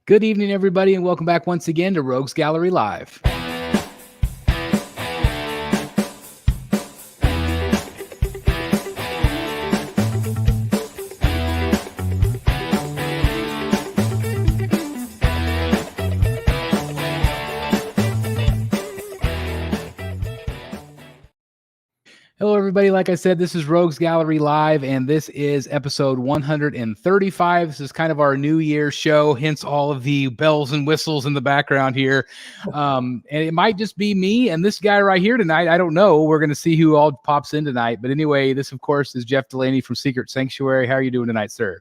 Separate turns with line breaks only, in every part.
Good evening, everybody, and welcome back once again to Rogues Gallery Live. Hello, everybody. Like I said, this is Rogues Gallery Live, and this is episode 135. This is kind of our New Year's show, hence all of the bells and whistles in the background here. And it might just be me and this guy right here tonight. I don't know. We're going to see who all pops in tonight. But anyway, this, of course, is Jeff Delaney from Secret Sanctuary. How are you doing tonight, sir?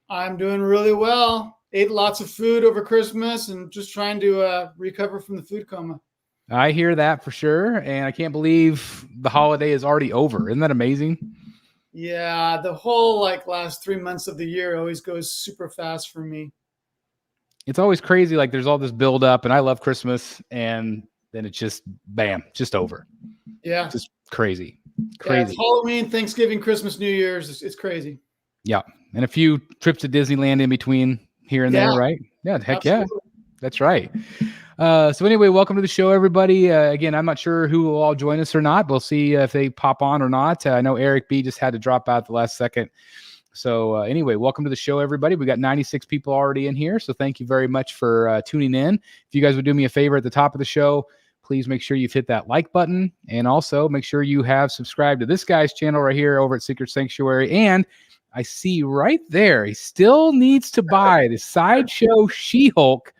I'm doing really well. Ate lots of food over Christmas and just trying to recover from the food coma.
I hear that for sure, and I can't believe the holiday is already over. Isn't that amazing?
Yeah, the whole last 3 months of the year always goes super fast for me.
It's always crazy. Like there's all this build up, and I love Christmas, and then it's just bam, just over.
Yeah,
just crazy.
Yeah, it's Halloween, Thanksgiving, Christmas, New Year's. It's crazy.
Yeah, and a few trips to Disneyland in between here and there, right? Yeah, heck absolutely. Yeah, that's right. So anyway, welcome to the show, everybody. Again, I'm not sure who will all join us or not. We'll see if they pop on or not. I know Eric B just had to drop out the last second. So anyway, welcome to the show, everybody. We got 96 people already in here. So thank you very much for tuning in. If you guys would do me a favor at the top of the show, please make sure you've hit that like button. And also make sure you have subscribed to this guy's channel right here over at Secret Sanctuary. And I see right there, he still needs to buy the Sideshow She-Hulk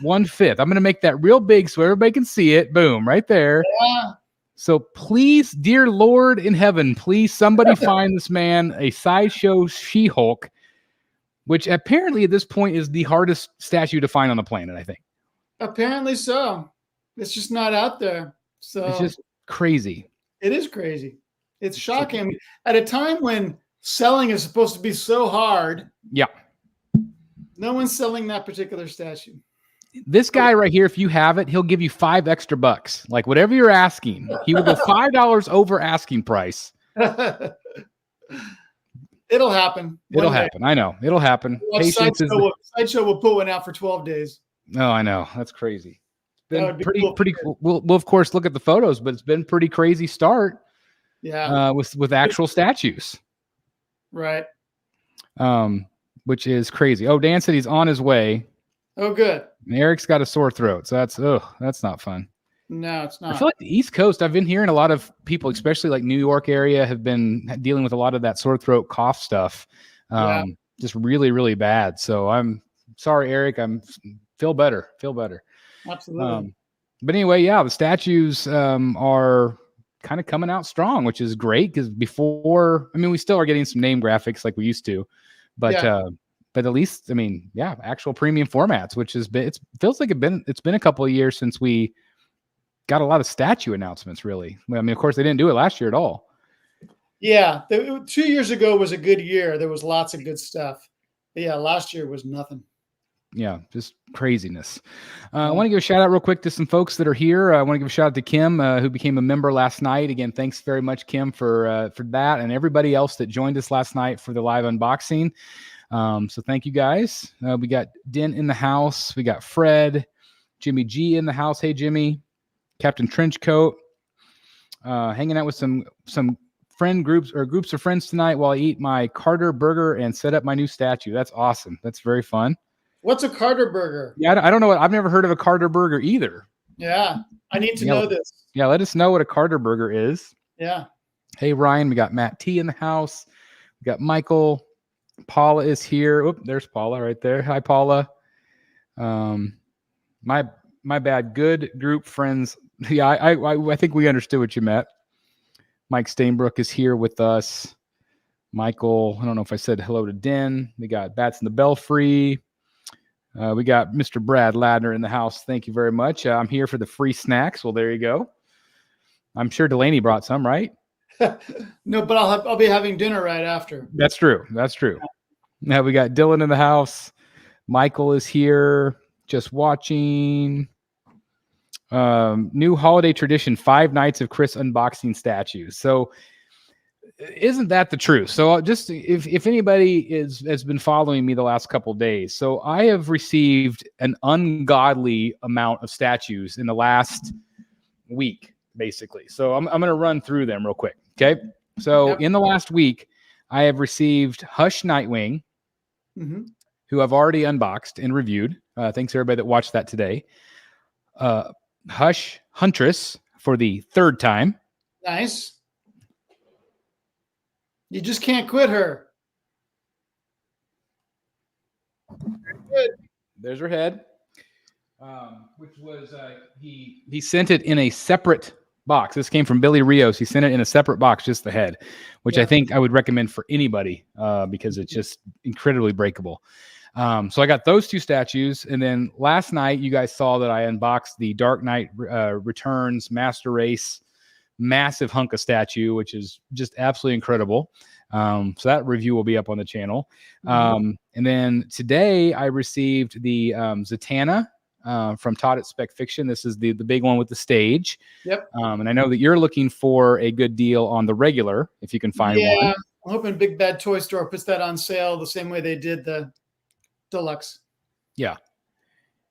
1/5. I'm going to make that real big so everybody can see it. Boom, right there.
Yeah.
So please, dear Lord in heaven, please somebody find this man a Sideshow She-Hulk, which apparently at this point is the hardest statue to find on the planet, I think.
Apparently so. It's just not out there. So
it's just crazy.
It is crazy. It's shocking. At a time when selling is supposed to be so hard.
Yeah.
No one's selling that particular statue.
This guy right here, if you have it, he'll give you $5 extra. Like whatever you're asking, he will go $5 over asking price.
It'll happen.
It'll happen. I know. It'll happen.
Sideshow will put one out for 12 days.
Oh, I know. That's crazy. It's been pretty cool. We'll of course look at the photos, but it's been pretty crazy start.
Yeah.
With actual statues.
Right.
Which is crazy. Oh, Dan said he's on his way.
Oh, good.
And Eric's got a sore throat, so that's not fun.
No, it's not.
I feel like the East Coast, I've been hearing a lot of people, especially like New York area, have been dealing with a lot of that sore throat cough stuff. Just really, really bad. So I'm sorry, Eric. Feel better.
Absolutely.
But anyway, yeah, the statues are kind of coming out strong, which is great because before, I mean, we still are getting some name graphics like we used to, but but at least, I mean, yeah, actual premium formats, which has been, it feels like it's been a couple of years since we got a lot of statue announcements, really. I mean, of course, they didn't do it last year at all.
Yeah, 2 years ago was a good year. There was lots of good stuff. But yeah, last year was nothing.
Yeah, just craziness. I want to give a shout out real quick to some folks that are here. I want to give a shout out to Kim, who became a member last night. Again, thanks very much, Kim, for that, and everybody else that joined us last night for the live unboxing. So thank you guys. We got Den in the house. We got Fred, Jimmy G in the house. Hey, Jimmy. Captain Trenchcoat. Hanging out with some friend groups or groups of friends tonight while I eat my Carter burger and set up my new statue. That's awesome. That's very fun.
What's a Carter burger?
Yeah, I don't know. I've never heard of a Carter burger either.
Yeah, I need to know this.
Yeah, let us know what a Carter burger is.
Yeah. Hey,
Ryan. We got Matt T in the house. We got Michael. Paula is here. Oop, there's Paula right there. Hi, Paula. My bad. Good group friends. Yeah, I think we understood what you meant. Mike Stainbrook is here with us. Michael, I don't know if I said hello to Den. We got Bats in the Belfry. We got Mr. Brad Ladner in the house. Thank you very much. I'm here for the free snacks. Well, there you go. I'm sure Delaney brought some, right?
No, but I'll be having dinner right after.
That's true. Now we got Dylan in the house. Michael is here, just watching. New holiday tradition: 5 nights of Chris unboxing statues. So isn't that the truth? So just if anybody has been following me the last couple of days, so I have received an ungodly amount of statues in the last week, basically. So I'm going to run through them real quick. Okay. So in the last week, I have received Hush Nightwing, who I've already unboxed and reviewed. Thanks everybody that watched that today. Hush Huntress for the third time.
Nice. You just can't quit her.
Good. There's her head, which was he sent it in a separate box. This came from Billy Rios. He sent it in a separate box, just the head, which I think I would recommend for anybody because it's just incredibly breakable. So I got those two statues, and then last night you guys saw that I unboxed the Dark Knight Returns Master Race massive hunk of statue, which is just absolutely incredible. So that review will be up on the channel. And then today I received the Zatanna from Todd at Spec Fiction. This is the big one with the stage.
Yep.
And I know that you're looking for a good deal on the regular, if you can find one.
I'm hoping Big Bad Toy Store puts that on sale the same way they did the Deluxe. Yeah.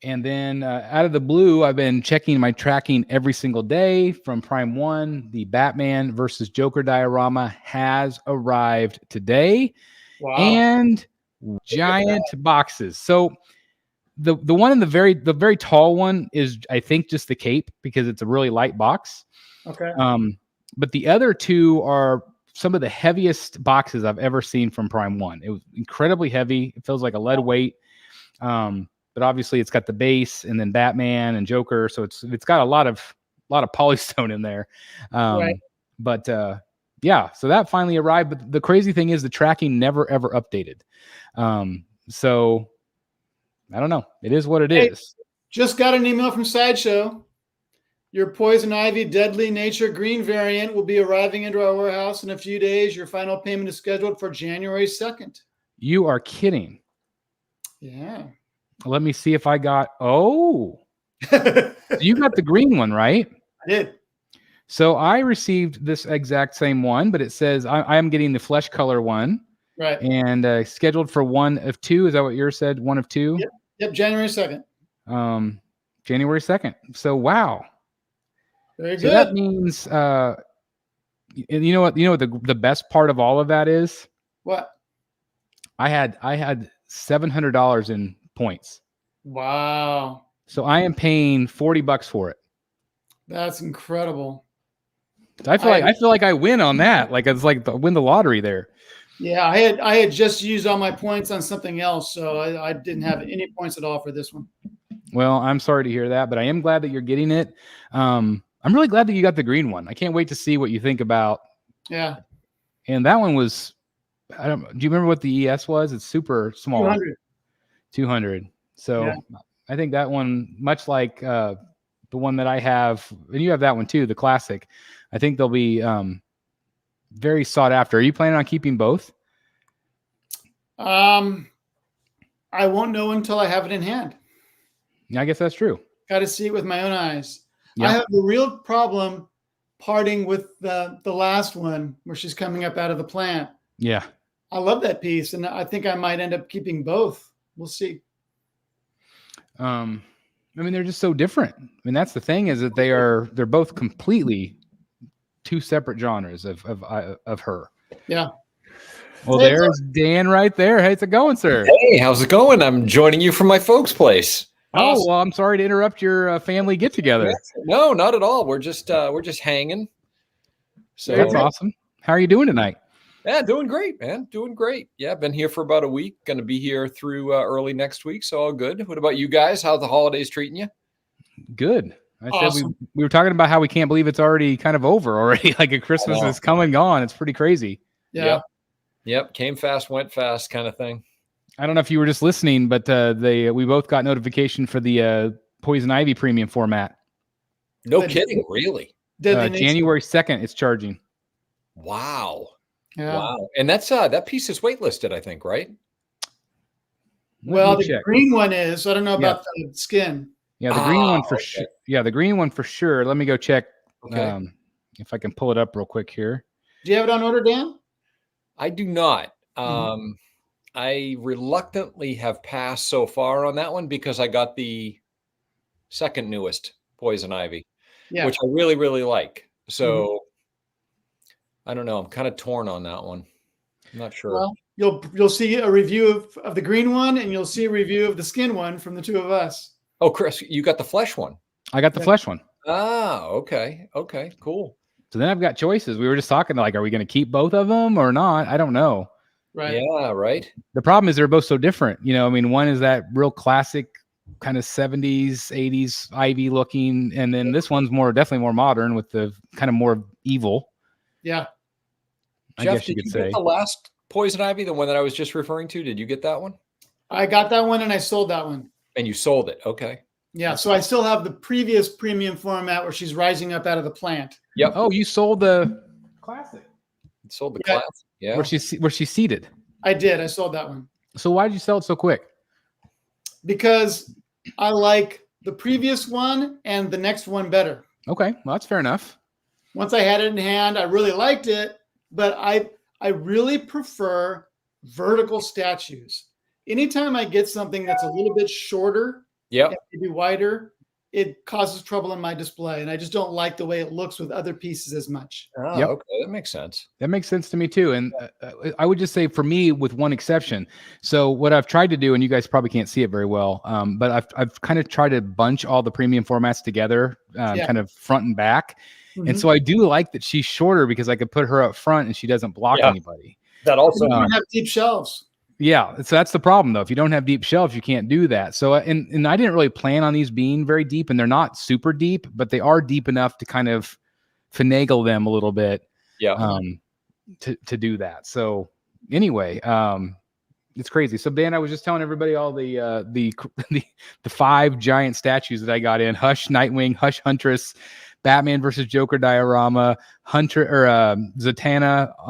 And then out of the blue, I've been checking my tracking every single day from Prime 1. The Batman versus Joker diorama has arrived today.
Wow.
And giant boxes. So the one in the very tall one is, I think, just the cape because it's a really light box.
Okay.
But the other two are some of the heaviest boxes I've ever seen from Prime 1. It was incredibly heavy. It feels like a lead weight. But obviously it's got the base and then Batman and Joker. So it's got a lot of polystone in there.
Right.
But yeah, so that finally arrived. But the crazy thing is the tracking never, ever updated. So I don't know. It is what it is.
Just got an email from Sideshow. Your Poison Ivy Deadly Nature Green variant will be arriving into our warehouse in a few days. Your final payment is scheduled for January 2nd.
You are kidding.
Yeah.
Let me see if I got. Oh, you got the green one, right?
I did.
So I received this exact same one, but it says I am getting the flesh color one.
Right.
And scheduled for 1 of 2. Is that what yours said? 1 of 2?
Yep. January 2nd.
January 2nd. So, wow.
Very good.
So that means, you know what the best part of all of that is?
What?
I had $700 in points.
Wow.
So I am paying $40 for it.
That's incredible.
I feel like I win on that. Like it's like win the lottery there.
Yeah, I had just used all my points on something else, so I didn't have any points at all for this one.
Well, I'm sorry to hear that, but I am glad that you're getting it. I'm really glad that you got the green one. I can't wait to see what you think about.
Yeah.
And that one was, do you remember what the ES was? It's super small. 200. So yeah. I think that one, much like the one that I have, and you have that one too, the classic, I think they'll be very sought after. Are you planning on keeping both?
I won't know until I have it in hand.
I guess that's true.
Got to see it with my own eyes.
Yeah.
I have a real problem parting with the last one where she's coming up out of the plant.
Yeah.
I love that piece, and I think I might end up keeping both. We'll see.
I mean, they're just so different. I mean, that's the thing is that they're both completely two separate genres of her.
Yeah.
Well, hey, there's Dan right there. How's it going, sir?
Hey, how's it going? I'm joining you from my folks' place.
Oh, awesome. Well, I'm sorry to interrupt your family get together.
No, not at all. We're just hanging.
So that's awesome. How are you doing tonight?
Yeah, doing great, man. Doing great. Yeah, been here for about a week. Going to be here through early next week. So all good. What about you guys? How's the holidays treating you?
Good. Said we were talking about how we can't believe it's already kind of over already. Like a Christmas is come and gone. It's pretty crazy.
Yeah.
Yep. Came fast, went fast kind of thing.
I don't know if you were just listening, but we both got notification for the Poison Ivy premium format.
No kidding. Really?
January 2nd, it's charging.
Wow.
Yeah.
Wow. And that's that piece is waitlisted, I think, right?
Well, the green one is. I don't know about the skin.
Yeah, the green one for sure. Yeah, the green one for sure. Let me go check if I can pull it up real quick here.
Do you have it on order, Dan?
I do not. I reluctantly have passed so far on that one because I got the second newest Poison Ivy, which I really, really like. So I don't know. I'm kind of torn on that one. I'm not sure.
Well, you'll see a review of the green one, and you'll see a review of the skin one from the two of us.
Oh, Chris, you got the flesh one.
I got the flesh one.
Ah, okay. Okay, cool.
So then I've got choices. We were just talking like, are we going to keep both of them or not? I don't know.
Right.
Yeah, right.
The problem is they're both so different. You know, I mean, one is that real classic kind of 70s, 80s Ivy looking. And then this one's definitely more modern with the kind of more evil.
Yeah.
I
Jeff,
guess you
did
could
you
say.
get the last Poison Ivy, the one that I was just referring to? Did you get that one?
I got that one and I sold that one.
And you sold it. Okay.
Yeah. So I still have the previous premium format where she's rising up out of the plant.
Yep.
Oh, you sold the classic.
You sold the classic. Yeah.
Where she's seated.
I did. I sold that one.
So why did you sell it so quick?
Because I like the previous one and the next one better.
Okay. Well, that's fair enough.
Once I had it in hand, I really liked it, but I really prefer vertical statues. Anytime I get something that's a little bit shorter, maybe wider, it causes trouble in my display. And I just don't like the way it looks with other pieces as much.
Oh, okay. That makes sense.
That makes sense to me too. And I would just say for me, with one exception. So what I've tried to do, and you guys probably can't see it very well, but I've kind of tried to bunch all the premium formats together, kind of front and back. And so I do like that she's shorter because I could put her up front and she doesn't block anybody.
That also
don't have deep shelves.
Yeah, so that's the problem though. If you don't have deep shelves, you can't do that. So and I didn't really plan on these being very deep, and they're not super deep, but they are deep enough to kind of finagle them a little bit.
Yeah.
To do that. So anyway, it's crazy. So Dan, I was just telling everybody all the 5 giant statues that I got in: Hush Nightwing, Hush Huntress, Batman versus Joker diorama, Zatanna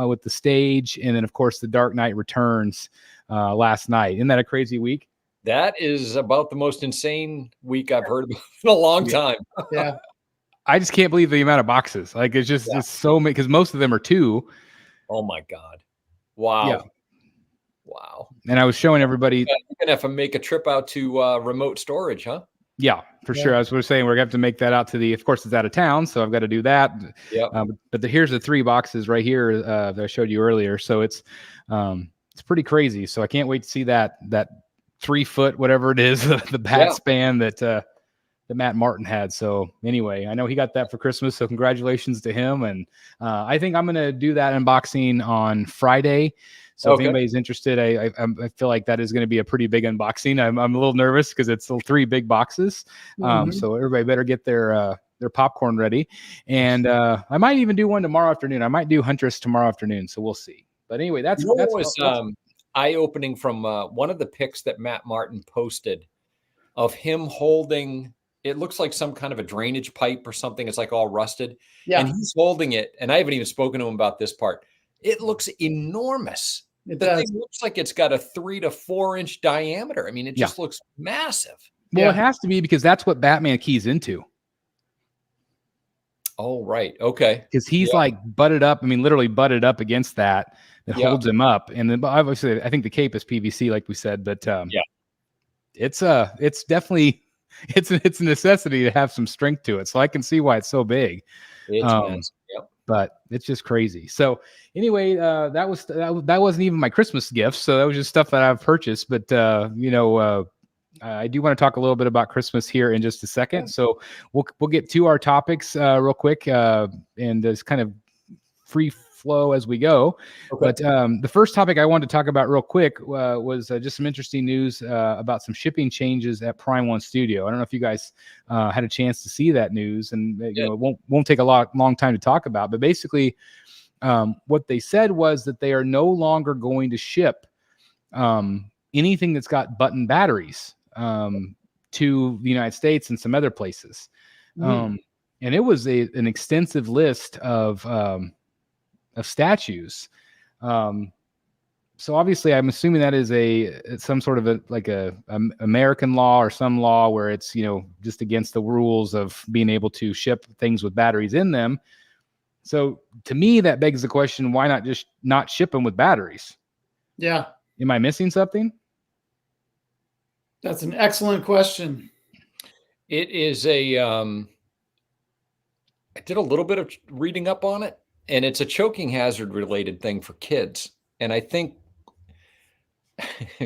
with the stage, and then of course the Dark Knight Returns last night. Isn't that a crazy week?
That is about the most insane week I've heard about in a long time.
Yeah.
I just can't believe the amount of boxes. Like it's just it's so many, because most of them are 2.
Oh my God. Wow.
Yeah.
Wow.
And I was showing everybody.
You're gonna have to make a trip out to remote storage, huh?
Yeah, for sure. As we were saying, we're gonna have to make that out to of course it's out of town, so I've got to do that.
Yeah.
But here's the 3 boxes right here that I showed you earlier. So it's pretty crazy. So I can't wait to see that 3 foot, whatever it is, the bat span that Matt Martin had. So anyway, I know he got that for Christmas. So congratulations to him. And I think I'm going to do that unboxing on Friday. So if anybody's interested, I feel like that is going to be a pretty big unboxing. I'm a little nervous because it's 3 big boxes. So everybody better get their popcorn ready. And I might even do one tomorrow afternoon. I might do Huntress tomorrow afternoon. So we'll see. But anyway, that's
eye-opening from one of the pics that Matt Martin posted of him holding. It looks like some kind of a drainage pipe or something. It's like all rusted. Yeah. And he's holding it. And I haven't even spoken to him about this part. It looks enormous. It looks like it's got a 3 to 4 inch diameter. I mean, it just looks massive.
Well, it has to be because that's what Batman keys into.
Oh, right. Okay.
Because he's like butted up. I mean, literally butted up against that holds him up. And then obviously, I think the cape is PVC, like we said. But it's definitely it's a necessity to have some strength to it. So I can see why it's so big. But it's just crazy. So anyway, that wasn't even my Christmas gift. So that was just stuff that I've purchased. But I do want to talk a little bit about Christmas here in just a second. So we'll get to our topics real quick and just kind of free flow as we go. But the first topic I wanted to talk about real quick was just some interesting news about some shipping changes at Prime One Studio. I don't know if you guys had a chance to see that news, and it won't take a long time to talk about. But basically, what they said was that they are no longer going to ship anything that's got button batteries to the United States and some other places. And it was an extensive list of statues. So obviously I'm assuming that is some sort of a American law or some law where it's, just against the rules of being able to ship things with batteries in them. So to me, that begs the question, why not just not ship them with batteries?
Yeah.
Am I missing something?
That's an excellent question.
It is a, I did a little bit of reading up on it, and it's a choking hazard related thing for kids. And I think,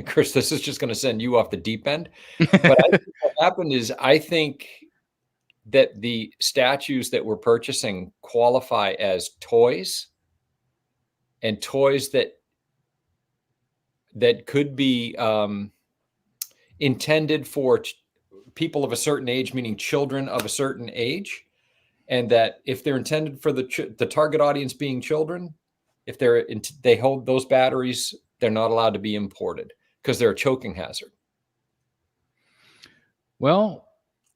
Chris, this is just going to send you off the deep end. But I think what happened is, I think that the statues that we're purchasing qualify as toys, and toys that could be intended for people of a certain age, meaning children of a certain age, and that if they're intended for the target audience being children, if they hold those batteries, they're not allowed to be imported because they're a choking hazard.
Well,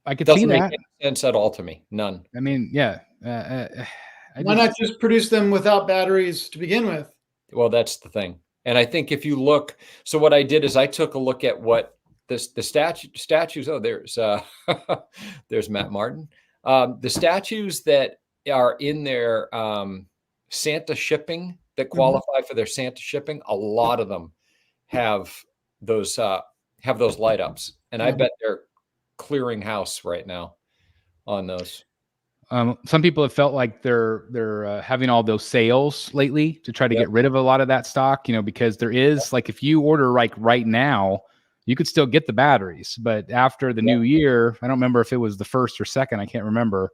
I could
Doesn't
see
make
that.
any sense at all to me. None.
I mean, yeah.
Why not just produce them without batteries to begin with?
Well, that's the thing. And I think if you look, so what I did is I took a look at what the statues. Oh, there's Matt Martin. The statues that are in their Santa shipping, that qualify for their Santa shipping, a lot of them have those light ups, and I bet they're clearing house right now on those.
Some people have felt like they're having all those sales lately to try to get rid of a lot of that stock, because there is like, if you order like right now, you could still get the batteries, but after the new year, I don't remember if it was the 1st or 2nd, I can't remember,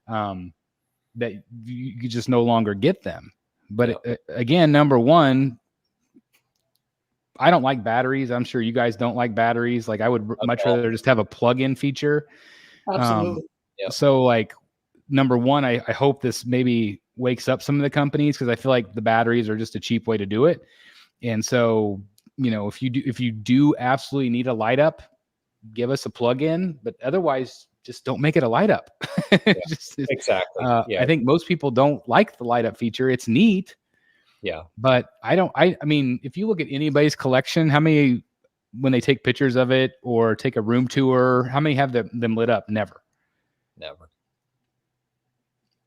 that you could just no longer get them. But again, number one, I don't like batteries. I'm sure you guys don't like batteries. Like, I would much rather just have a plug-in feature.
Absolutely.
So like, number one, I hope this maybe wakes up some of the companies, because I feel like the batteries are just a cheap way to do it. And so, if you do absolutely need a light up, give us a plug-in, but otherwise just don't make it a light up.
Exactly.
I think most people don't like the light up feature. It's neat.
Yeah.
But I mean, if you look at anybody's collection, how many, when they take pictures of it or take a room tour, how many have them lit up? Never.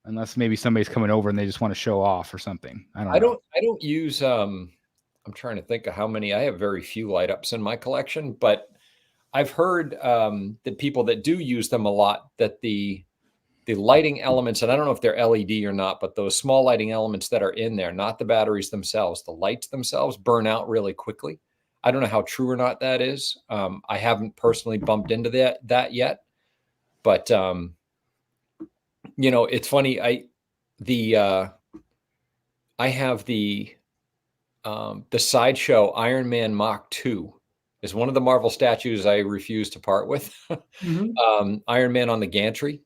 Unless maybe somebody's coming over and they just want to show off or something. I don't
use, I'm trying to think of how many. I have very few light ups in my collection, but I've heard that people that do use them a lot, that the lighting elements, and I don't know if they're LED or not, but those small lighting elements that are in there, not the batteries themselves, the lights themselves burn out really quickly. I don't know how true or not that is. I haven't personally bumped into that yet, but it's funny. I have the Sideshow Iron Man Mach 2 is one of the Marvel statues I refuse to part with. Iron Man on the gantry.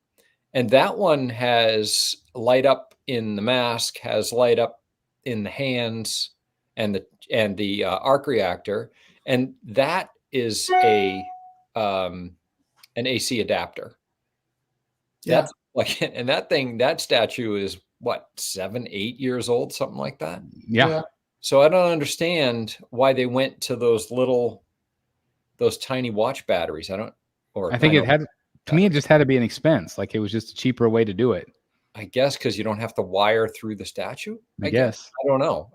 And that one has light up in the mask, has light up in the hands, and the arc reactor, and that is an AC adapter. That's like, and that statue is what, 7, 8 years old, something like that.
Yeah.
So I don't understand why they went to those tiny watch batteries. I think
it had. To me, it just had to be an expense. Like, it was just a cheaper way to do it.
I guess because you don't have to wire through the statue. I guess. I don't know.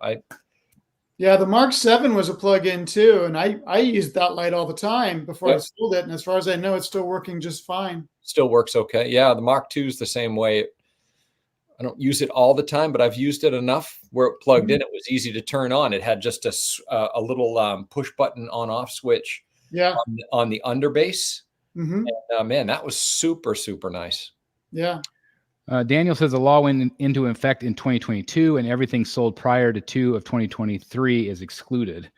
The Mark 7 was a plug-in too, and I used that light all the time before I sold it. And as far as I know, it's still working just fine.
Still works okay. Yeah, the Mark 2 is the same way. I don't use it all the time, but I've used it enough where it plugged in. It was easy to turn on. It had just a little push button on-off switch. On the underbase. And, man, that was super, super nice.
Yeah.
Daniel says the law went into effect in 2022, and everything sold prior to 2 of 2023 is excluded.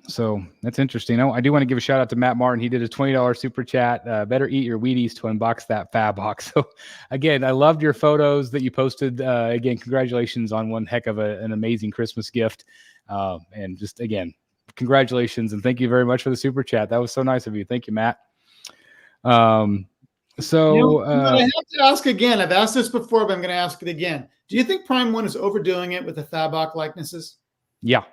So that's interesting. I do want to give a shout out to Matt Martin. He did a $20 super chat. Better eat your Wheaties to unbox that fab box. So again, I loved your photos that you posted. Again, congratulations on one heck of an amazing Christmas gift. And just again, congratulations and thank you very much for the super chat. That was so nice of you. Thank you, Matt. So
I have to ask again. I've asked this before, but I'm going to ask it again. Do you think Prime One is overdoing it with the Fabok likenesses?
Yeah.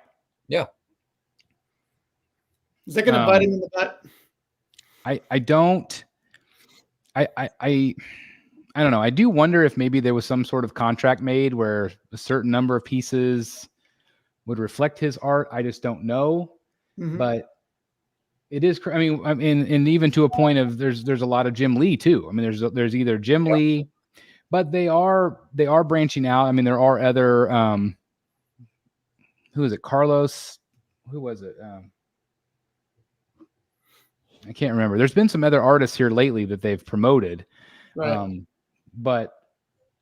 Is that going to bite him in the butt?
I I don't know. I do wonder if maybe there was some sort of contract made where a certain number of pieces would reflect his art. I just don't know. But it is. I mean, and even to a point of there's a lot of Jim Lee too. I mean, there's either Jim Lee, but they are branching out. I mean, there are other. Who is it? Carlos. Who was it? I can't remember. There's been some other artists here lately that they've promoted.
Right.
But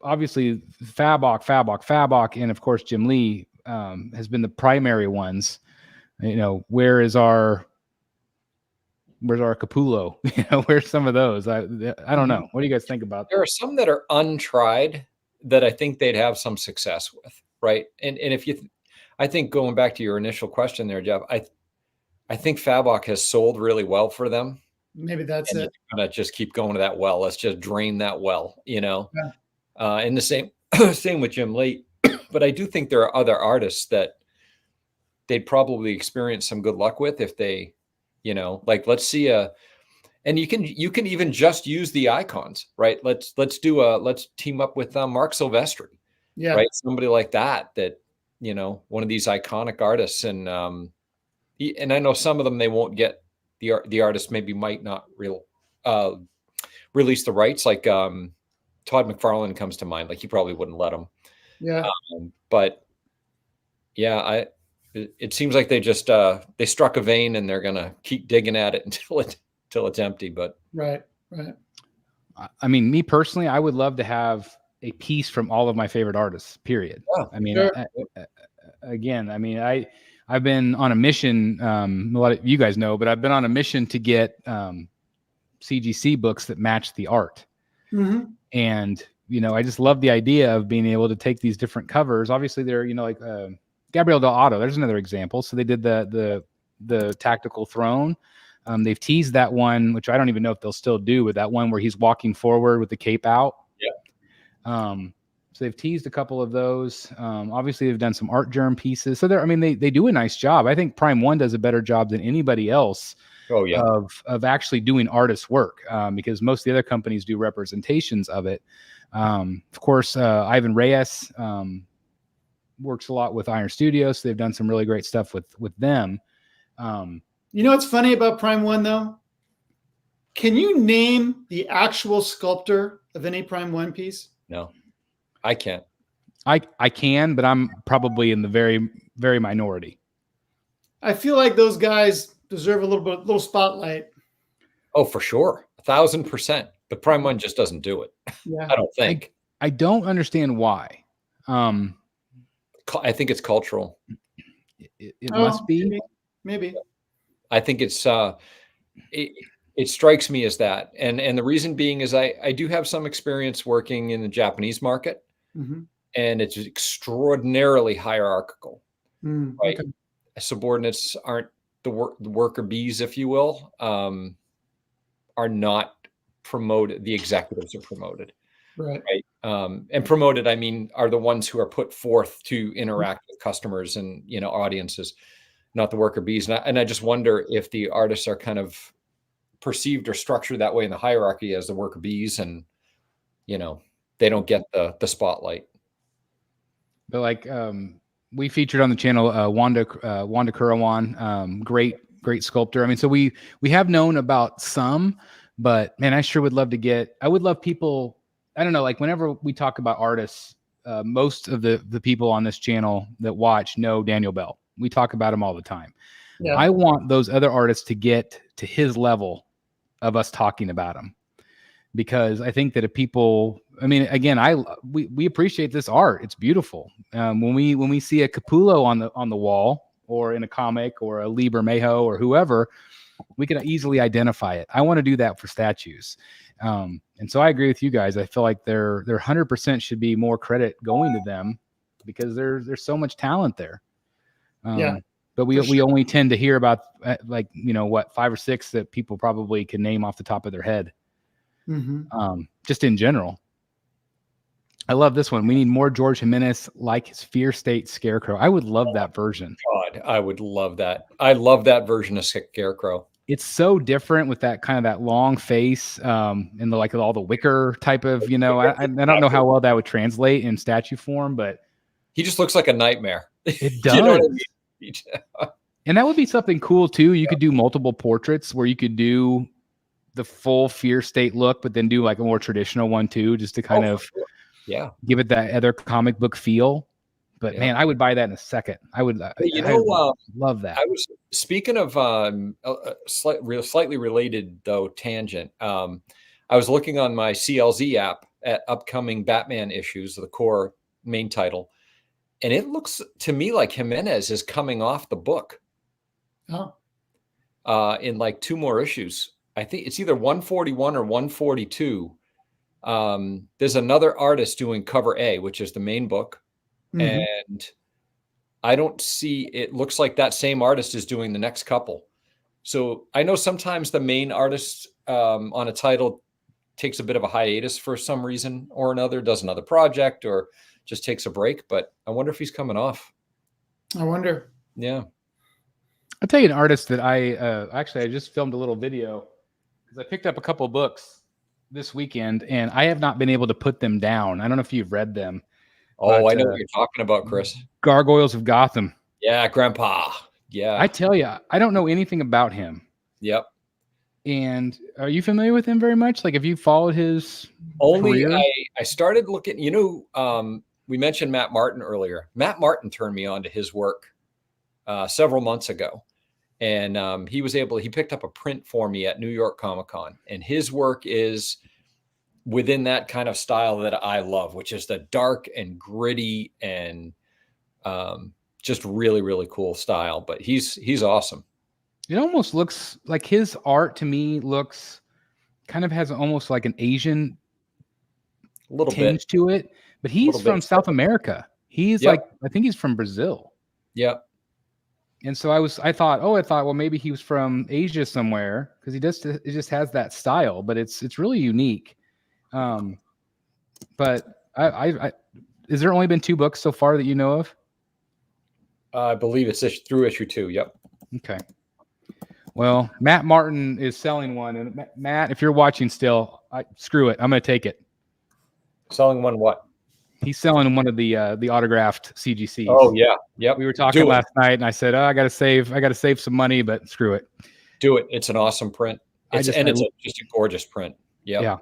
obviously Fabok, and of course Jim Lee has been the primary ones. You know, where's our Capullo? You know, where's some of those? I don't know. What do you guys think about that?
There are some that are untried that I think they'd have some success with, right? And if you, I think going back to your initial question there, Jeff, I think Fabok has sold really well for them.
Maybe that's it.
Gonna just keep going to that well. Let's just drain that well, you know.
Yeah.
And the same with Jim Lee. But I do think there are other artists that they'd probably experience some good luck with if they, you know, like let's see and you can even just use the icons, right? Let's team up with Mark Silvestri, right? Somebody like that, you know, one of these iconic artists, and I know some of them they won't get the artist maybe might not release the rights, like Todd McFarlane comes to mind. Like he probably wouldn't let them.
Yeah.
But yeah, it seems like they just they struck a vein and they're gonna keep digging at it until it's empty. But
right.
I mean, me personally, I would love to have a piece from all of my favorite artists. Period.
Yeah,
I mean, again, I mean, I've been on a mission. A lot of you guys know, but I've been on a mission to get CGC books that match the art. And you know, I just love the idea of being able to take these different covers. Obviously, they're, you know, like Gabriel Del Otto. There's another example. So they did the Tactical Throne. They've teased that one, which I don't even know if they'll still do, with that one where he's walking forward with the cape out.
Yeah.
So they've teased a couple of those. Obviously, they've done some art germ pieces. So I mean, they do a nice job. I think Prime One does a better job than anybody else.
Oh yeah.
Of actually doing artist work, because most of the other companies do representations of it. Of course, Ivan Reyes works a lot with Iron Studios. So they've done some really great stuff with them.
You know what's funny about Prime One though? Can you name the actual sculptor of any Prime One piece?
No, I can't.
I can, but I'm probably in the very, very minority.
I feel like those guys deserve a little spotlight.
Oh, for sure. 1,000%. But Prime One just doesn't do it.
Yeah.
I don't think.
I don't understand why.
I think it's cultural.
It must be.
Maybe.
I think it's it strikes me as that. And the reason being is I do have some experience working in the Japanese market, and it's extraordinarily hierarchical. Right? Okay. Subordinates aren't the worker bees, if you will, are not promoted. The executives are promoted. Right. And promoted, I mean, are the ones who are put forth to interact with customers and, you know, audiences, not the worker bees. And I just wonder if the artists are kind of perceived or structured that way in the hierarchy as the worker bees, and, you know, they don't get the spotlight.
But like, we featured on the channel Wanda Kurawan, great sculptor. I mean, so we have known about some, but man, I sure would love to get. I would love people. I don't know, like whenever we talk about artists, most of the people on this channel that watch know Daniel Bell. We talk about him all the time. Yeah. I want those other artists to get to his level of us talking about him, because I think that if people, I mean, again, we appreciate this art. It's beautiful. When we see a Capullo on the wall, or in a comic, or a Lee Bermejo or whoever, we can easily identify it. I want to do that for statues. And so I agree with you guys. I feel like there 100% should be more credit going to them, because there's so much talent there. Yeah. But we only tend to hear about like, you know, what, 5 or 6 that people probably can name off the top of their head. Just in general. I love this one. We need more George Jimenez like his Fear State Scarecrow. I would love that version.
God, I would love that. I love that version of Scarecrow.
It's so different with that kind of that long face, and like all the wicker type of, I don't know how well that would translate in statue form, but
he just looks like a nightmare.
It does.
You know what I mean?
And that would be something cool too. You could do multiple portraits where you could do the full fear state look, but then do like a more traditional one too, just to kind of give it that other comic book feel. But man, I would buy that in a second. I would, love that.
I was speaking of slightly related though tangent. I was looking on my CLZ app at upcoming Batman issues, the core main title, and it looks to me like Jimenez is coming off the book.
Oh,
in like 2 more issues. I think it's either 141 or 142. There's another artist doing cover A, which is the main book. And I don't see, it looks like that same artist is doing the next couple. So I know sometimes the main artist on a title takes a bit of a hiatus for some reason or another, does another project or just takes a break, but I wonder if he's coming off.
I wonder.
Yeah.
I'll tell you an artist that I just filmed a little video because I picked up a couple books this weekend and I have not been able to put them down. I don't know if you've read them.
Oh, I know what you're talking about, Chris.
Gargoyles of Gotham.
Yeah, Grandpa. Yeah.
I tell you, I don't know anything about him.
Yep.
And are you familiar with him very much? Like, have you followed his career?
I started looking, we mentioned Matt Martin earlier. Matt Martin turned me on to his work several months ago. And he picked up a print for me at New York Comic Con. And his work is within that kind of style that I love, which is the dark and gritty and just really, really cool style. But he's awesome.
It almost looks like his art to me kind of has almost like an Asian tinge to it. But he's from South America. He's I think he's from Brazil.
Yep.
And so I thought, well, maybe he was from Asia somewhere because it just has that style, but it's really unique. But is there only been 2 books so far that you know of?
I believe it's through issue 2. Yep.
Okay. Well, Matt Martin is selling one, and Matt, if you're watching still, screw it, I'm going to take it.
Selling one what?
He's selling one of the autographed CGCs.
Oh yeah, yep.
We were talking last night, and I said, I got to save some money, but screw it.
Do it. It's an awesome print. It's just a gorgeous print. Yep.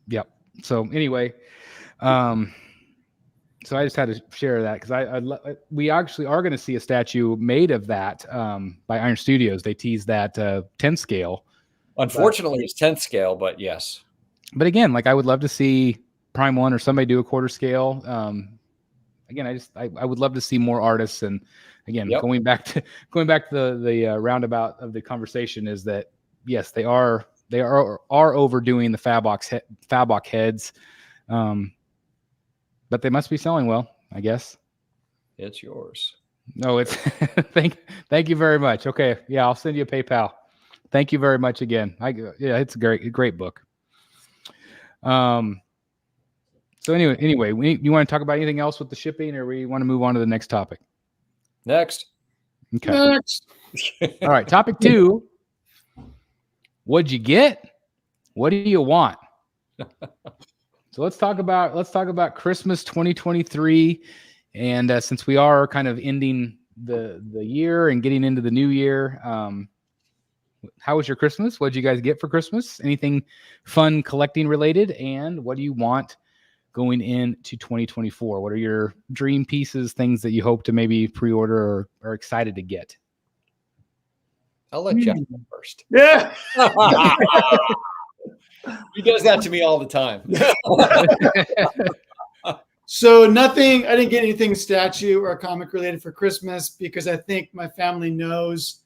Yeah. So anyway, so I just had to share that because we actually are going to see a statue made of that by Iron Studios. They teased that 10 scale.
Unfortunately, it's 10th scale, but yes.
But again, like I would love to see Prime One or somebody do a quarter scale. Again, I would love to see more artists. And again, going back to the roundabout of the conversation is that yes, they are overdoing the Fabok heads, but they must be selling well, I guess.
It's yours.
No, it's thank you very much. Okay, yeah, I'll send you a PayPal. Thank you very much again. It's a great book. So anyway, you want to talk about anything else with the shipping, or we want to move on to the next topic?
Next.
Okay. Next. All right. Topic 2. What'd you get? What do you want? So let's talk about Christmas 2023, and since we are kind of ending the year and getting into the new year, how was your Christmas? What did you guys get for Christmas? Anything fun collecting related? And what do you want going into 2024? What are your dream pieces, things that you hope to maybe pre-order or are excited to get?
I'll let Jeff go first.
Yeah.
He does that to me all the time.
So nothing, I didn't get anything statue or comic related for Christmas because I think my family knows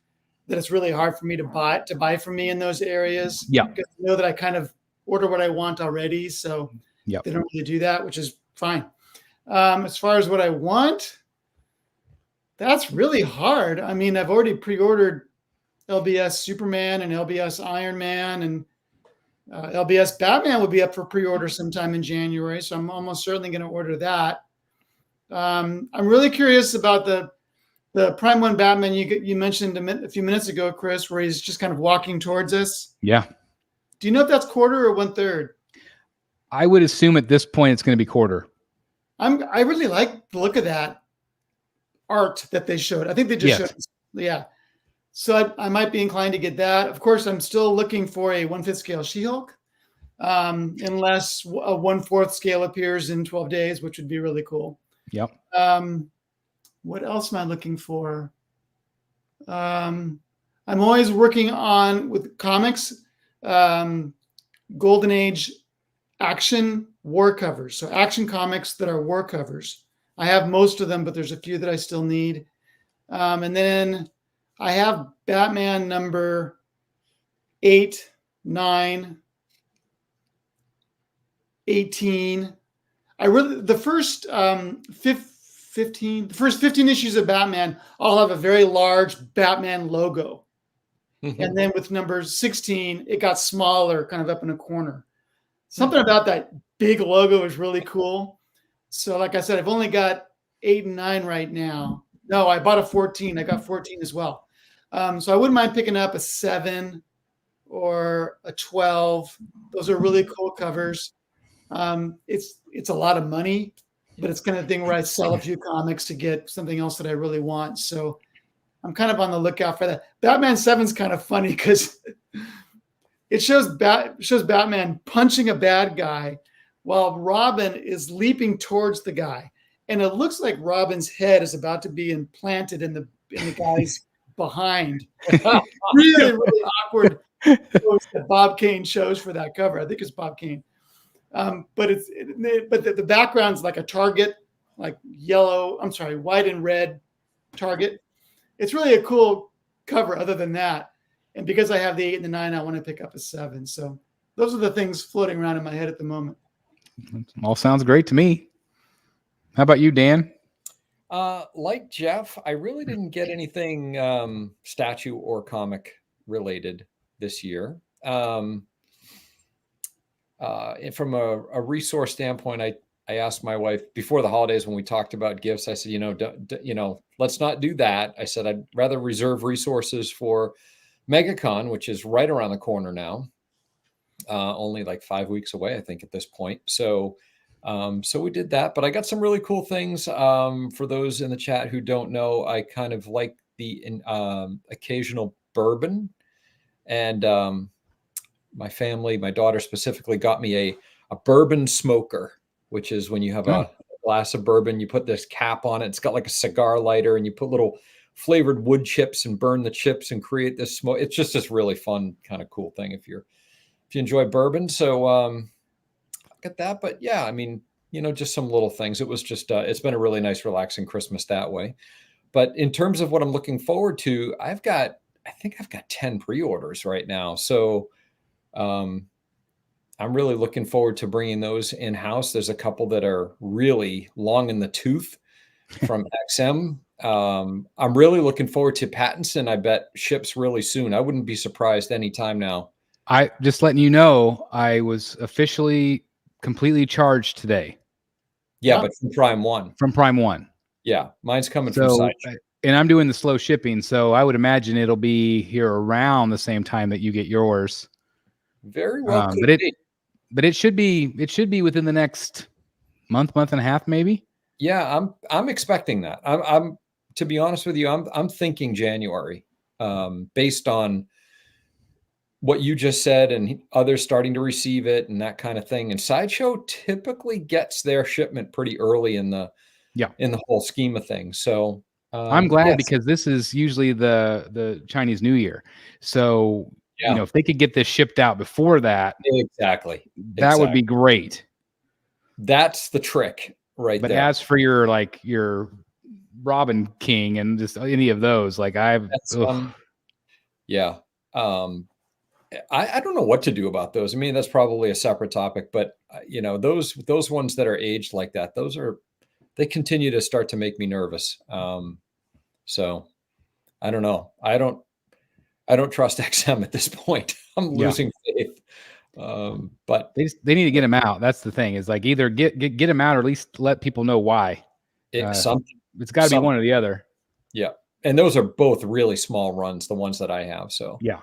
that it's really hard for me to buy from me in those areas.
Yeah.
Because I know that I kind of order what I want already. So they don't really do that, which is fine. As far as what I want, that's really hard. I mean, I've already pre-ordered LBS Superman and LBS Iron Man, and LBS Batman will be up for pre-order sometime in January. So I'm almost certainly going to order that. I'm really curious about the the Prime 1 Batman you mentioned a few minutes ago, Chris, where he's just kind of walking towards us.
Yeah.
Do you know if that's quarter or 1/3?
I would assume at this point it's going to be quarter.
I really like the look of that art that they showed. I think they just showed. Yeah. So I might be inclined to get that. Of course, I'm still looking for a 1/5 scale She-Hulk, unless a 1/4 scale appears in 12 days, which would be really cool.
Yep.
What else am I looking for? I'm always working on with comics, Golden Age action war covers. So action comics that are war covers. I have most of them, but there's a few that I still need. And then I have Batman number 8, 9, 18. The first 15 issues of Batman all have a very large Batman logo. And then with number 16, it got smaller, kind of up in a corner. Something about that big logo is really cool. So like I said, I've only got 8 and 9 right now. No, I bought a 14. I got 14 as well. So I wouldn't mind picking up a 7 or a 12. Those are really cool covers. It's a lot of money, but it's kind of thing where I sell a few comics to get something else that I really want. So I'm kind of on the lookout for that. Batman 7 is kind of funny because it shows Batman punching a bad guy while Robin is leaping towards the guy. And it looks like Robin's head is about to be implanted in the guy's behind. Really, really awkward pose that Bob Kane chose for that cover. I think it's Bob Kane. But the background's like a target, like white and red target. It's really a cool cover other than that. And because I have the 8 and the 9, I want to pick up a 7. So those are the things floating around in my head at the moment.
All sounds great to me. How about you, Dan?
Like Jeff, I really didn't get anything statue or comic related this year. From a resource standpoint, I asked my wife before the holidays when we talked about gifts. I said, let's not do that. I said I'd rather reserve resources for MegaCon, which is right around the corner now, only like 5 weeks away, I think, at this point. So we did that. But I got some really cool things. For those in the chat who don't know, I kind of like the occasional bourbon, and my family, my daughter specifically, got me a bourbon smoker, which is when you have a glass of bourbon, you put this cap on it. It's got like a cigar lighter, and you put little flavored wood chips and burn the chips and create this smoke. It's just this really fun, kind of cool thing if you enjoy bourbon. So I'll get that. But yeah, I mean, just some little things. It was just it's been a really nice, relaxing Christmas that way. But in terms of what I'm looking forward to, I think I've got 10 pre-orders right now. So I'm really looking forward to bringing those in-house. There's a couple that are really long in the tooth from XM. I'm really looking forward to Pattinson. I bet ships really soon. I wouldn't be surprised any time now.
I just letting you know, I was officially completely charged today.
Yeah, but from Prime 1.
From Prime 1.
Yeah, mine's coming from Sideshow.
And I'm doing the slow shipping, so I would imagine it'll be here around the same time that you get yours.
Very well,
but it should be within the next month and a half, maybe.
Yeah, I'm expecting that. I'm to be honest with you, I'm thinking January, based on what you just said and others starting to receive it and that kind of thing. And Sideshow typically gets their shipment pretty early in the whole scheme of things. So
I'm glad because this is usually the Chinese New Year. So if they could get this shipped out before that, that would be great.
That's the trick, right?
But
there.
As for your Robin King and just any of those, like I don't
know what to do about those. I mean, that's probably a separate topic, but those ones that are aged like that, they continue to start to make me nervous. So I don't know. I don't trust XM at this point. I'm losing faith. But
they need to get them out. That's the thing, is like either get them out or at least let people know why. It's got to be one or the other.
Yeah. and those are both really small runs, the ones that I have. So
yeah.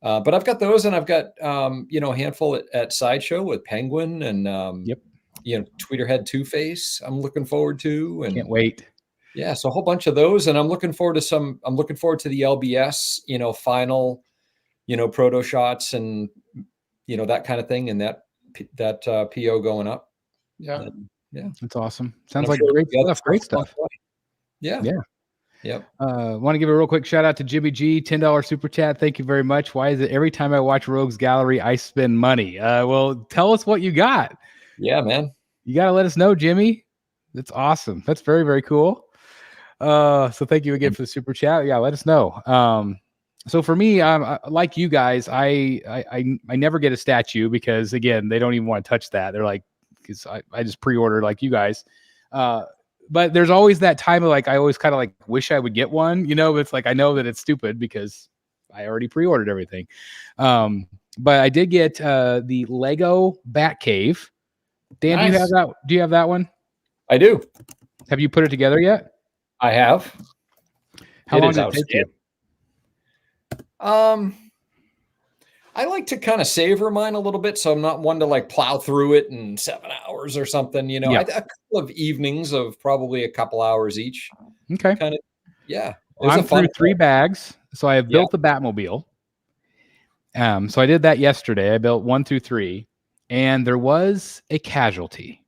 But I've got those, and I've got a handful at Sideshow with Penguin and Tweeterhead Two-Face. I'm looking forward to, and
can't wait.
Yeah, so a whole bunch of those, and I'm looking forward to the LBS, final, proto shots and that kind of thing, and that PO going up.
Yeah,
that's awesome. Sounds like great stuff. Great stuff.
Yeah. Yep.
Want to give a real quick shout out to Jimmy G, $10 super chat. Thank you very much. Why is it every time I watch Rogues Gallery, I spend money? Well, tell us what you got.
Yeah, man.
You got to let us know, Jimmy. That's awesome. That's very, very cool. So thank you again for the super chat. Yeah, let us know. So for me, like you guys, I never get a statue because again, they don't even want to touch that. They're like, because I just pre-ordered like you guys. But there's always that time of like, I always kind of like wish I would get one, but it's like, I know that it's stupid because I already pre-ordered everything. But I did get the Lego Batcave. Dan,
nice.
do you have that? Do you have that one?
I do.
Have you put it together yet?
I have.
How long did it take you?
I like to kind of savor mine a little bit, so I'm not one to like plow through it in 7 hours or something. A couple of evenings of probably a couple hours each.
Okay.
Kind of, yeah.
Well, I'm through 3 bags, so I have built the Batmobile. So I did that yesterday. I built 1 through 3, and there was a casualty.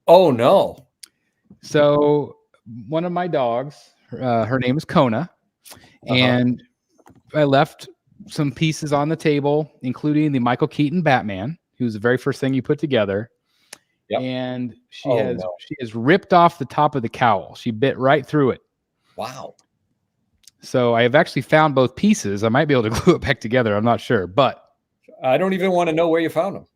Oh no!
So one of my dogs, her name is Kona, and I left some pieces on the table, including the Michael Keaton Batman, who's the very first thing you put together. Yep. And she has ripped off the top of the cowl. She bit right through it.
Wow. So
I have actually found both pieces. I might be able to glue it back together. I'm not sure, but
I don't even want to know where you found them.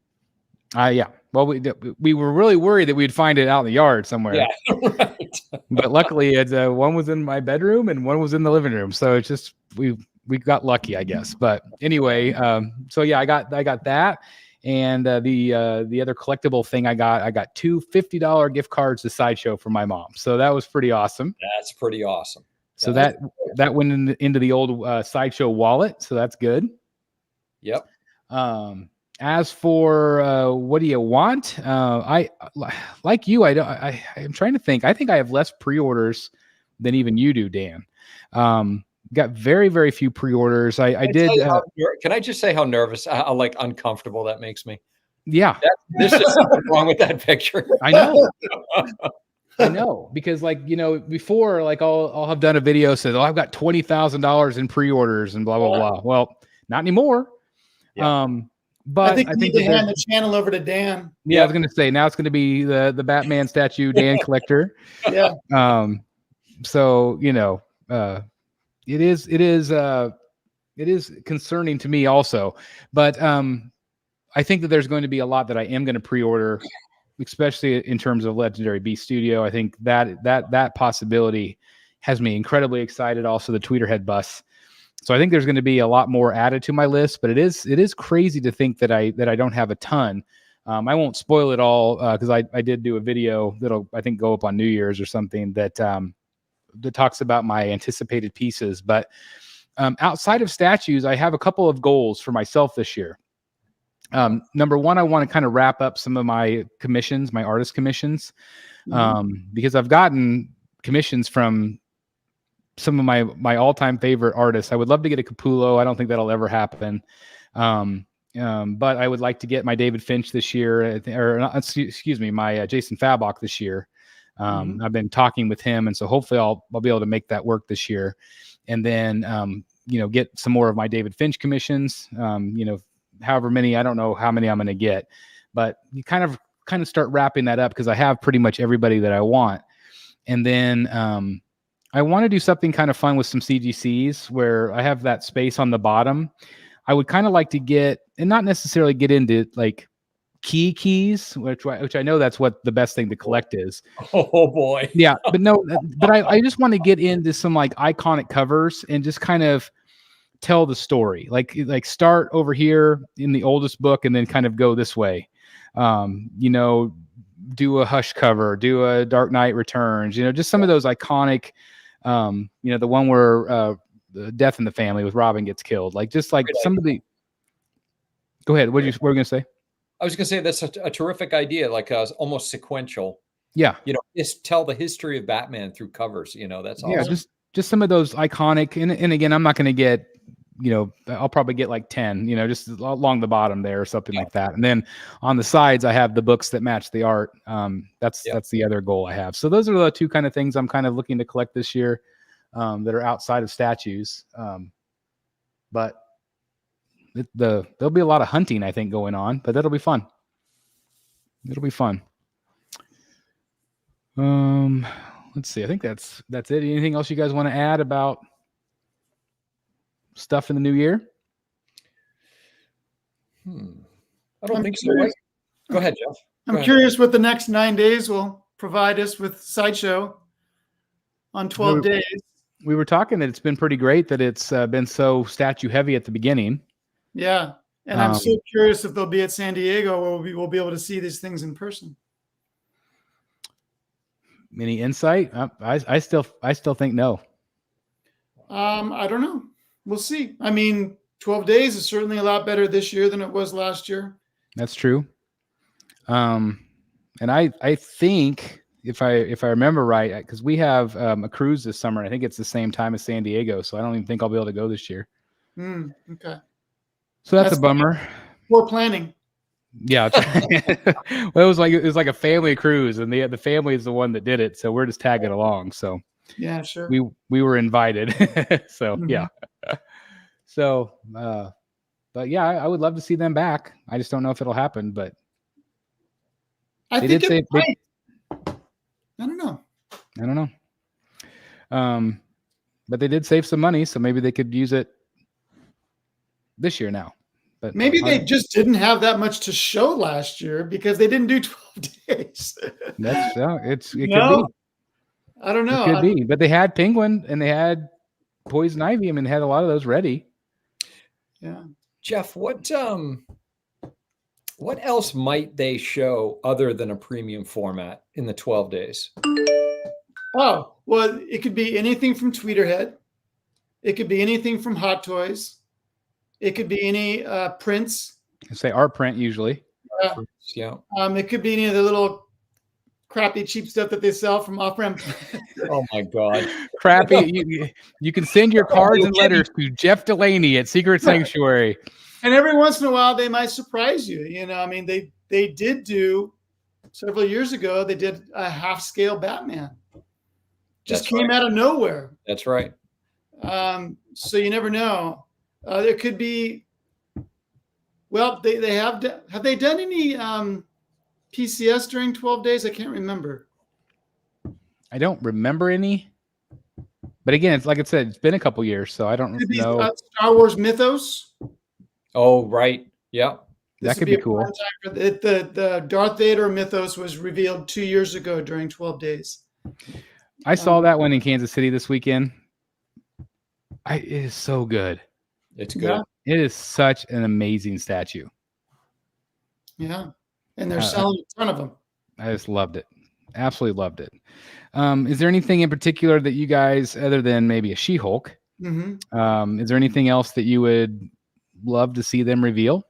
Yeah. Well, we were really worried that we'd find it out in the yard somewhere.
Yeah, right.
But luckily, one was in my bedroom and one was in the living room. So it's just we got lucky, I guess. But anyway, so yeah, I got that, and the other collectible thing I got 2 $50 gift cards to Sideshow for my mom. So that was pretty awesome.
That's pretty awesome.
So that went into the old Sideshow wallet. So that's good.
Yep.
As for what do you want? I like you. I'm trying to think. I think I have less pre-orders than even you do, Dan. Got very, very few pre-orders. I did.
Can I just say how nervous, how like uncomfortable that makes me?
Yeah.
There's just something wrong with that picture.
I know. I know, because before, like I'll have done a video says, I've got $20,000 in pre-orders and blah, blah, blah. Well, not anymore. Yeah. But
I think you need to hand the channel over to Dan.
Yeah, I was going to say, now it's going to be the Batman statue, Dan Collector.
Yeah.
So, it is concerning to me also, but I think that there's going to be a lot that I am going to pre-order, especially in terms of Legendary Beast Studio. I think that possibility has me incredibly excited. Also, the Tweeterhead bus. So I think there's going to be a lot more added to my list, but it is crazy to think that I don't have a ton. I won't spoil it all because I did do a video that'll, I think, go up on New Year's or something that talks about my anticipated pieces. But outside of statues, I have a couple of goals for myself this year. Number one, I want to kind of wrap up some of my commissions, my artist commissions, because I've gotten commissions from some of my all-time favorite artists. I would love to get a Capullo. I don't think that'll ever happen. But I would like to get my David Finch this year, my Jason Fabok this year. I've been talking with him, and so hopefully I'll be able to make that work this year. And then, get some more of my David Finch commissions, however many, I don't know how many I'm going to get, but you kind of start wrapping that up because I have pretty much everybody that I want. And then, I want to do something kind of fun with some CGCs where I have that space on the bottom. I would kind of like to get, and not necessarily get into like keys, which I know that's what the best thing to collect is.
Oh boy.
Yeah. But no, but I just want to get into some like iconic covers and just kind of tell the story, like start over here in the oldest book and then kind of go this way. Do a Hush cover, do a Dark Knight Returns, just some of those iconic The one where the Death in the Family with Robin gets killed, like just like some of the. Go ahead. What were you going to say?
I was going to say that's a terrific idea, like almost sequential.
Yeah.
Just tell the history of Batman through covers. That's awesome.
Yeah, just some of those iconic, and again, I'm not going to get, I'll probably get like 10, just along the bottom there or something like that. And then on the sides, I have the books that match the art. That's the other goal I have. So those are the two kind of things I'm kind of looking to collect this year, that are outside of statues. But there'll be a lot of hunting, I think, going on, but that'll be fun. It'll be fun. Let's see. I think that's it. Anything else you guys want to add about stuff in the new year?
I don't think so. Right? Go ahead, Jeff.
I'm curious what the next 9 days will provide us with Sideshow on 12 days. We
were talking that it's been pretty great, that it's been so statue heavy at the beginning.
Yeah. And I'm so curious if they'll be at San Diego, where we'll be able to see these things in person.
Any insight? I still think no.
I don't know. We'll see. I mean, 12 days is certainly a lot better this year than it was last year.
That's true. And I think if I remember right, because we have a cruise this summer, and I think it's the same time as San Diego, so I don't even think I'll be able to go this year.
Okay.
So that's a bummer.
Poor planning.
Yeah. Well, it was like a family cruise, and the family is the one that did it, so we're just tagging along. So
yeah, sure.
We were invited. So yeah. So but yeah, I would love to see them back. I just don't know if it'll happen, but
I think it might. I don't know.
But they did save some money, so maybe they could use it this year now. But
maybe they just didn't have that much to show last year because they didn't do 12 days.
It could be.
I don't know.
It could be, but they had Penguin and they had Poison Ivy. I mean, they had a lot of those ready.
Yeah.
Jeff, what else might they show other than a premium format in the 12 days?
Oh, well, it could be anything from Tweeterhead. It could be anything from Hot Toys. It could be any prints.
I say art print usually.
Yeah.
It could be any of the little crappy, cheap stuff that they sell from off-ramp.
Oh my God.
Crappy. You can send your cards and letters to Jeff Delaney at Secret Sanctuary.
And every once in a while, they might surprise you. I mean, they did do several years ago. They did a half-scale Batman. Just came out of nowhere.
That's right.
So you never know. There could be. Well, they have they done any PCS during 12 days? I can't remember.
I don't remember any. But again, it's like I said, it's been a couple years, so I don't know.
Star Wars Mythos.
Oh, right. Yeah.
That could be cool.
The Darth Vader Mythos was revealed 2 years ago during 12 days.
I saw that one in Kansas City this weekend. It is so good.
It's good. Yeah.
It is such an amazing statue.
Yeah. And they're selling a ton of them.
I just loved it. Absolutely loved it. Is there anything in particular that you guys, other than maybe a She-Hulk, is there anything else that you would love to see them reveal?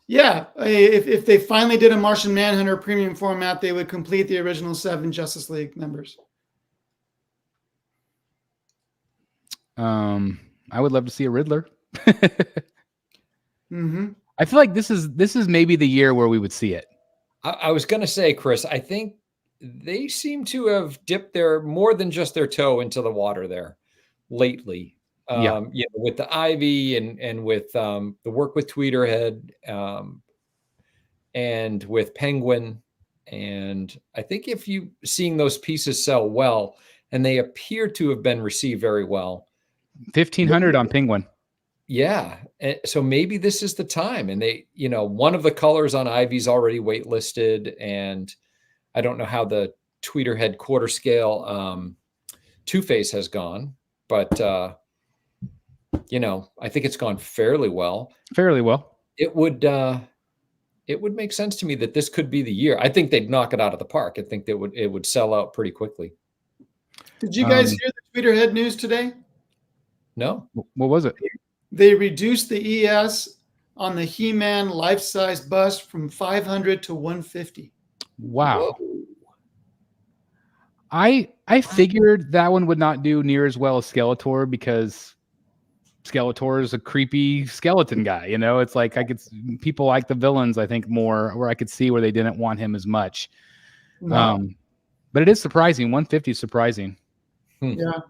Yeah. If they finally did a Martian Manhunter premium format, they would complete the original 7 Justice League members.
I would love to see a Riddler. I feel like this is maybe the year where we would see it.
I was going to say, Chris, I think they seem to have dipped more than just their toe into the water there lately. With the Ivy and with the work with Tweeterhead and with Penguin. And I think if you seeing those pieces sell well, and they appear to have been received very well.
1,500 on Penguin.
Yeah. So maybe this is the time. And they, one of the colors on Ivy's already waitlisted, and I don't know how the Tweeterhead quarter scale Two-Face has gone, but I think it's gone fairly well.
Fairly well.
It would it would make sense to me that this could be the year. I think they'd knock it out of the park. I think it would sell out pretty quickly.
Did you guys hear the Tweeterhead news today?
No.
What was it?
They reduced the ES on the He-Man life-size bust from 500 to 150.
Wow. Whoa. I figured that one would not do near as well as Skeletor because Skeletor is a creepy skeleton guy. You know, it's like people like the villains, I think, more, where I could see where they didn't want him as much. No. But it is surprising. 150 is surprising.
Yeah.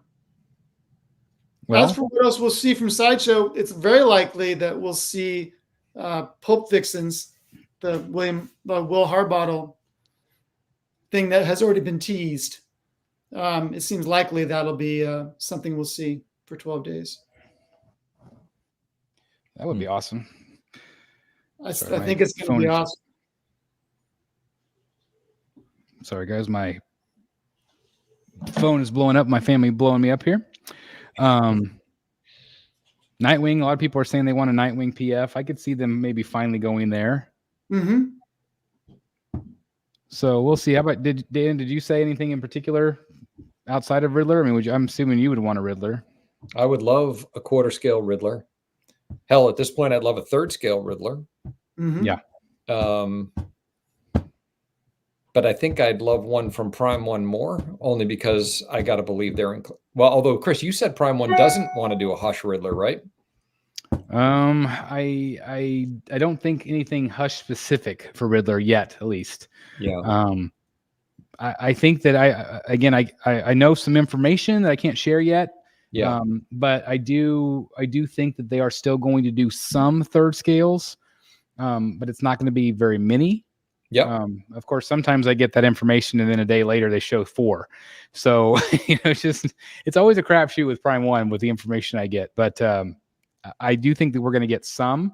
Well,
as for what else we'll see from Sideshow, it's very likely that we'll see Pulp Vixens, the Will Harbottle thing that has already been teased. It seems likely that'll be something we'll see for 12 days.
That would be awesome.
I think it's going to be awesome.
Sorry, guys. My phone is blowing up. My family blowing me up here. Nightwing. A lot of people are saying they want a Nightwing PF. I could see them maybe finally going there.
Mm-hmm.
So we'll see. How about Dan? Did you say anything in particular outside of Riddler? I mean, I'm assuming you would want a Riddler.
I would love a quarter scale Riddler. Hell, at this point, I'd love a third scale Riddler.
Mm-hmm.
Yeah.
But I think I'd love one from Prime One more, only because I got to believe they're in. Well, although Chris, you said Prime One doesn't want to do a Hush Riddler, right?
I don't think anything Hush specific for Riddler yet, at least.
Yeah.
I think that I know some information that I can't share yet.
Yeah.
But I do think that they are still going to do some third scales, but it's not going to be very many.
Yeah.
Of course, sometimes I get that information and then a day later they show 4. So it's always a crapshoot with Prime One with the information I get. But I do think that we're going to get some.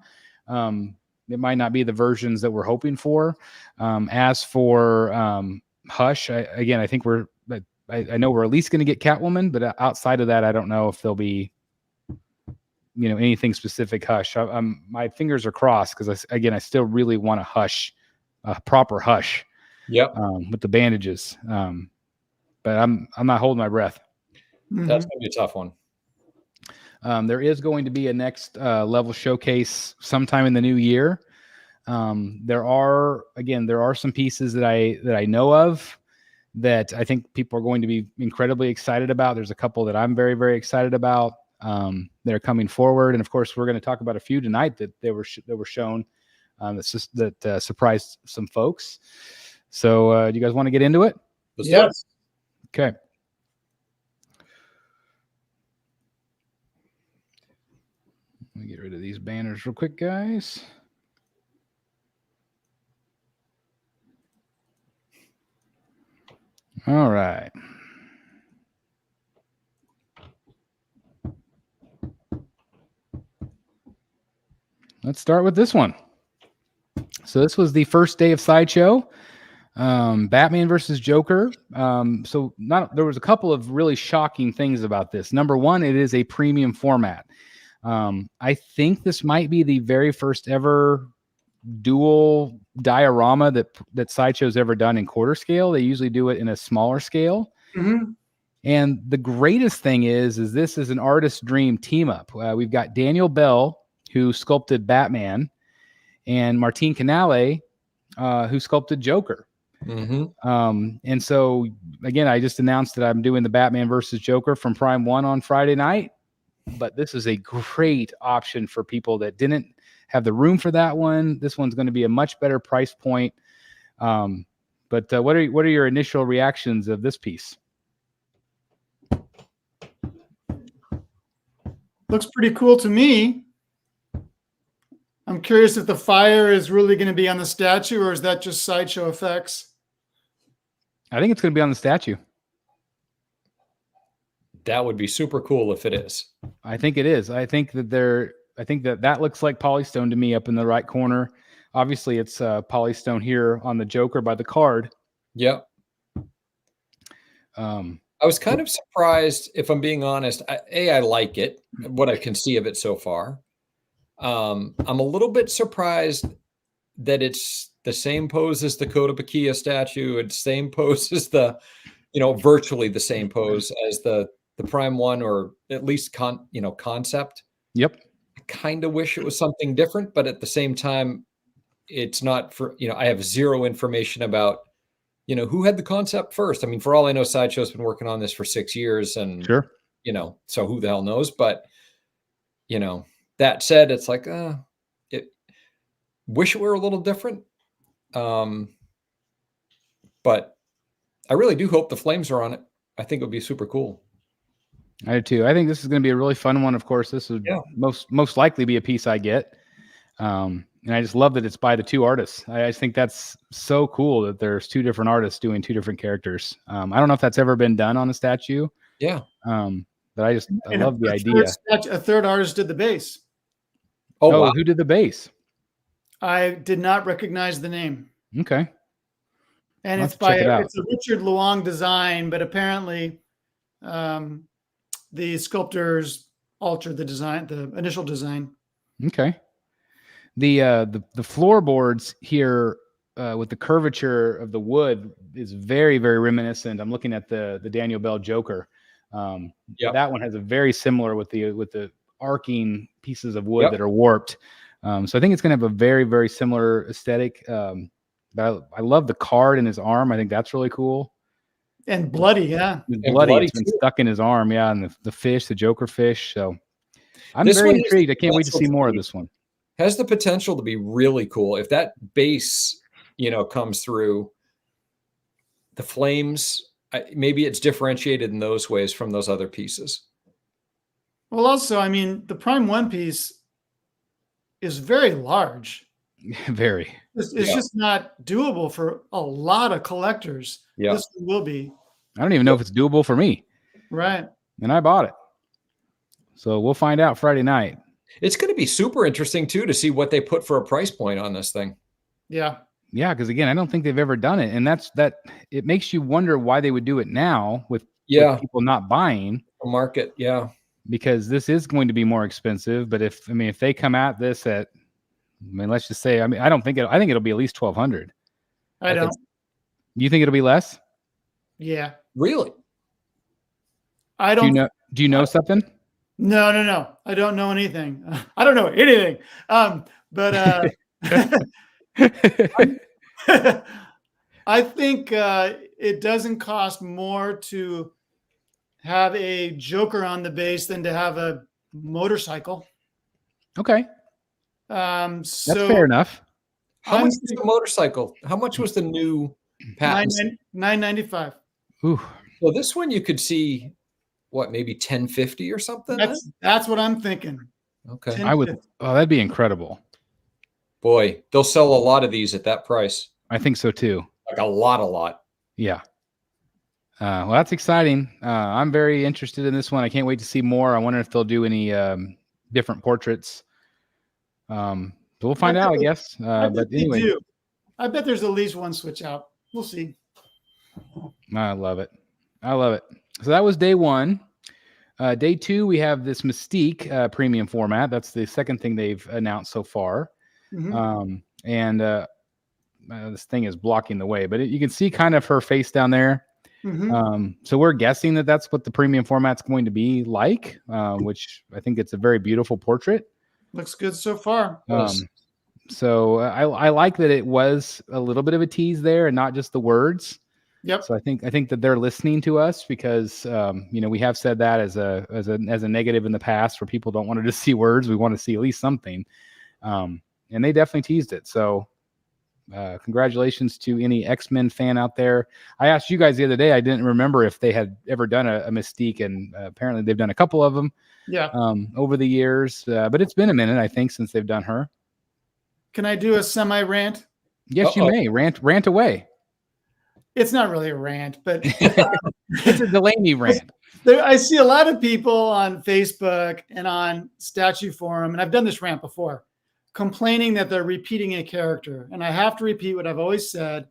It might not be the versions that we're hoping for. As for Hush, I think I know we're at least going to get Catwoman, but outside of that, I don't know if there'll be, anything specific Hush. My fingers are crossed because I still really want a proper Hush.
Yep.
With the bandages. But I'm not holding my breath.
That's going to be a tough one.
There is going to be a next level showcase sometime in the new year. There are some pieces that I know of that I think people are going to be incredibly excited about. There's a couple that I'm very, very excited about that are coming forward. And of course, we're going to talk about a few tonight that were shown that surprised some folks. So do you guys want to get into it?
Yes.
Okay. Let me get rid of these banners real quick, guys. All right. Let's start with this one. So this was the first day of Sideshow. Batman versus Joker. There was a couple of really shocking things about this. Number one, it is a premium format. I think this might be the very first ever dual diorama that Sideshow's ever done in quarter scale. They usually do it in a smaller scale.
Mm-hmm.
And the greatest thing is this is an artist dream team up. We've got Daniel Bell, who sculpted Batman, and Martin Canale, who sculpted Joker.
Mm-hmm.
And so again, I just announced that I'm doing the Batman versus Joker from Prime One on Friday night, but this is a great option for people that didn't have the room for that one. This one's going to be a much better price point. But what are your initial reactions of this piece?
Looks pretty cool to me. I'm curious if the fire is really going to be on the statue, or is that just Sideshow effects?
I think it's going to be on the statue.
That would be super cool if it is.
I think it is. I think that looks like Polystone to me up in the right corner. Obviously, it's Polystone here on the Joker by the card.
Yep. I was kind of surprised, if I'm being honest. I like it, what I can see of it so far. I'm a little bit surprised that it's the same pose as the Kotobukiya statue. It's same pose as the, virtually the same pose as the Prime One, or at least concept.
Yep.
I kind of wish it was something different, but at the same time, it's not for, I have zero information about, who had the concept first. I mean, for all I know, Sideshow's been working on this for 6 years, and
sure,
so who the hell knows? But that said, it's like, wish it were a little different. But I really do hope the flames are on it. I think it would be super cool.
I do too. I think this is going to be a really fun one. Of course, this would most likely be a piece I get. And I just love that it's by the two artists. I just think that's so cool that there's two different artists doing two different characters. I don't know if that's ever been done on a statue.
Yeah.
But I love the idea.
A third artist did the bass.
Oh, wow. Who did the bass?
I did not recognize the name.
Okay.
And it's a Richard Luong design, but apparently the sculptors altered the design, the initial design.
Okay. The floorboards here with the curvature of the wood is very, very reminiscent. I'm looking at the Daniel Bell Joker. That one has a very similar with the arcing pieces of wood that are warped. So I think it's going to have a very, very similar aesthetic. But I love the card in his arm. I think that's really cool.
And bloody, yeah.
Bloody. It's been stuck in his arm, yeah. And the fish, the Joker fish. So I'm very intrigued. I can't wait to see more of this one.
Has the potential to be really cool if that base, comes through. The flames, maybe it's differentiated in those ways from those other pieces.
Well, also, I mean, the Prime One piece is very large.
Very.
It's just not doable for a lot of collectors.
Yeah.
This will be.
I don't even know if it's doable for me.
Right.
And I bought it. So we'll find out Friday night.
It's going to be super interesting, too, to see what they put for a price point on this thing.
Yeah.
Yeah, because, again, I don't think they've ever done it. And it makes you wonder why they would do it now with people not buying.
The market, yeah.
Because this is going to be more expensive. But if they come at this at, let's just say, I think it'll be at least $1,200.
I don't.
You think it'll be less?
Yeah.
Really?
I don't.
Do you know something?
No. I don't know anything. I don't know anything. But I think it doesn't cost more to have a Joker on the base than to have a motorcycle.
Okay. That's fair enough.
How much was the motorcycle? How much was the new patent?
$995.
Ooh.
So this one you could see, maybe $1,050 or something?
That's what I'm thinking.
Okay.
I would. Oh, that'd be incredible.
Boy, they'll sell a lot of these at that price.
I think so too.
Like a lot.
Yeah. Well, that's exciting. I'm very interested in this one. I can't wait to see more. I wonder if they'll do any different portraits. We'll find out, I guess. But anyway,
I bet there's at least one switch out. We'll see.
I love it. So that was day one. Day two, we have this Mystique premium format. That's the second thing they've announced so far. Mm-hmm. This thing is blocking the way, but you can see kind of her face down there. Mm-hmm. So we're guessing that that's what the premium format's going to be like, which I think it's a very beautiful portrait.
Looks good so far.
So I like that it was a little bit of a tease there and not just the words.
Yep.
So I think that they're listening to us because we have said that as a negative in the past where people don't want to just see words. We want to see at least something. And they definitely teased it. So congratulations to any X-Men fan out there. I asked you guys the other day. I didn't remember if they had ever done a Mystique, and apparently they've done a couple of them.
Yeah.
Over the years, but it's been a minute, I think, since they've done her.
Can I do a semi-rant?
Yes, you may. Rant away.
It's not really a rant, but
it's a Delaney rant.
I see a lot of people on Facebook and on Statue Forum, and I've done this rant before, complaining that they're repeating a character. And I have to repeat what I've always said.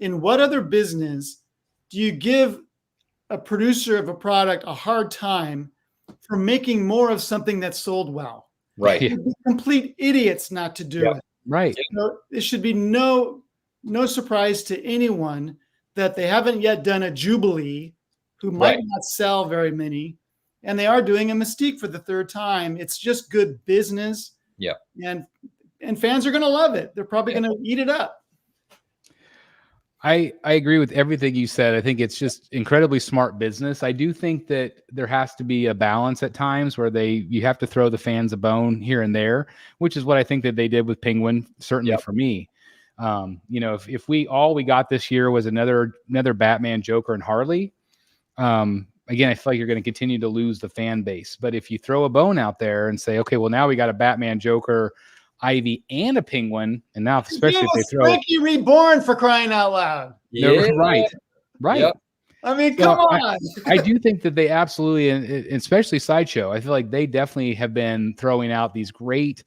In what other business do you give a producer of a product a hard time for making more of something that's sold well?
Right.
You'd be complete idiots not to do it.
Right.
It should be no surprise to anyone that they haven't yet done a Jubilee, who might not sell very many, and they are doing a Mystique for the third time. It's just good business.
Yeah.
And fans are going to love it. They're probably going to eat it up.
I agree with everything you said. I think it's just incredibly smart business. I do think that there has to be a balance at times where you have to throw the fans a bone here and there, which is what I think that they did with Penguin, certainly for me. If we got this year was another Batman, Joker, and Harley, again, I feel like you're going to continue to lose the fan base. But if you throw a bone out there and say, okay, well, now we got a Batman, Joker, Ivy, and a Penguin, and now especially if they throw
Frankie Reborn, for crying out loud.
Yeah. Right.
Yep. I mean, come on.
I do think that they absolutely, and especially Sideshow, I feel like they definitely have been throwing out these great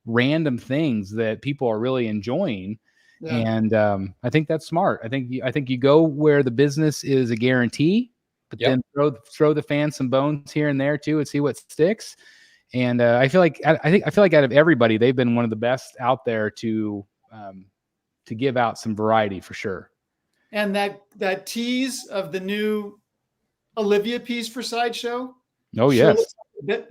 random things that people are really enjoying. Yeah. And I think that's smart. I think you go where the business is a guarantee, but then throw the fans some bones here and there too, and see what sticks. And I feel like out of everybody, they've been one of the best out there to give out some variety for sure.
And that tease of the new Olivia piece for Sideshow.
Oh yes,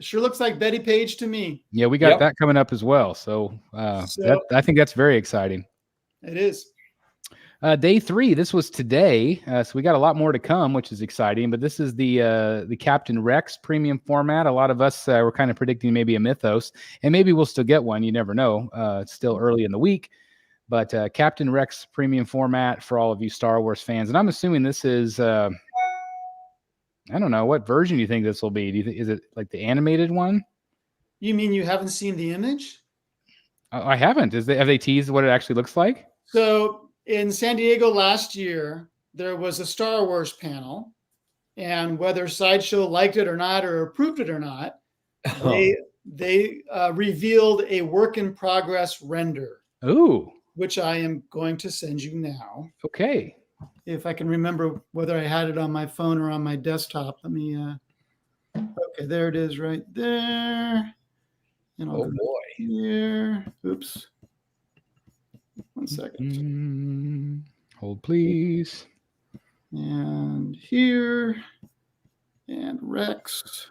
sure looks like Betty Page to me.
Yeah, we got that coming up as well. So I think that's very exciting.
It is.
Day 3. This was today, so we got a lot more to come, which is exciting. But this is the Captain Rex premium format. A lot of us were kind of predicting maybe a Mythos, and maybe we'll still get one. You never know. It's still early in the week, but Captain Rex premium format for all of you Star Wars fans. And I'm assuming this is I don't know what version do you think this will be. Do you think is it like the animated one?
You mean you haven't seen the image?
I haven't. Have they teased what it actually looks like?
So in San Diego last year, there was a Star Wars panel, and whether Sideshow liked it or not, or approved it or not, they revealed a work in progress render.
Ooh.
Which I am going to send you now.
Okay.
If I can remember whether I had it on my phone or on my desktop. Let me, okay, there it is right there. And I'll
boy.
Here. Oops. 1 second.
Hold, please.
And here. And Rex.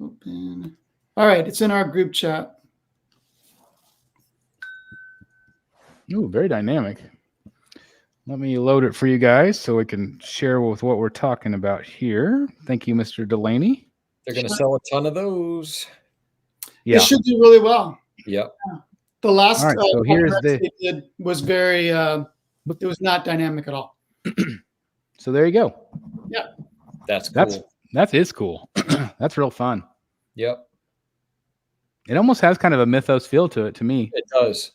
Open. All right, it's in our group chat.
Ooh, very dynamic. Let me load it for you guys so we can share with what we're talking about here. Thank you, Mr. Delaney.
They're going to sell a ton of those.
Yeah. It should do really well.
Yep.
Yeah. The last
so here's
they did was very, it was not dynamic at all.
So there you go.
Yeah.
That's cool.
That is cool. That's real fun.
Yep.
It almost has kind of a Mythos feel to it to me.
It does.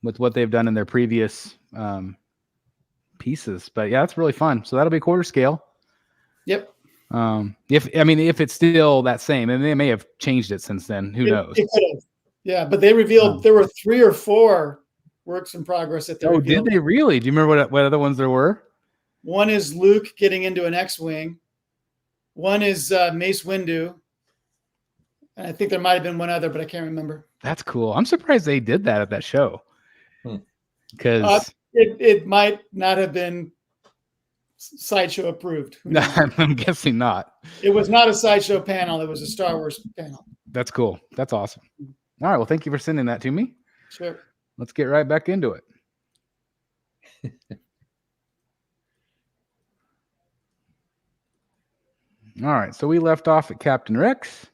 With what they've done in their previous pieces. But yeah, it's really fun. So that'll be quarter scale.
Yep.
If it's still that same, and they may have changed it since then. Who knows?
It could have. Yeah, but they revealed there were 3 or 4 works in progress at the
did they really? Do you remember what other ones there were?
One is Luke getting into an X-Wing. One is Mace Windu. And I think there might have been one other, but I can't remember.
That's cool. I'm surprised they did that at that show. Because
it might not have been Sideshow approved.
I'm guessing not.
It was not a Sideshow panel. It was a Star Wars panel.
That's cool. That's awesome. All right. Well, thank you for sending that to me.
Sure.
Let's get right back into it. All right. So we left off at Captain Rex.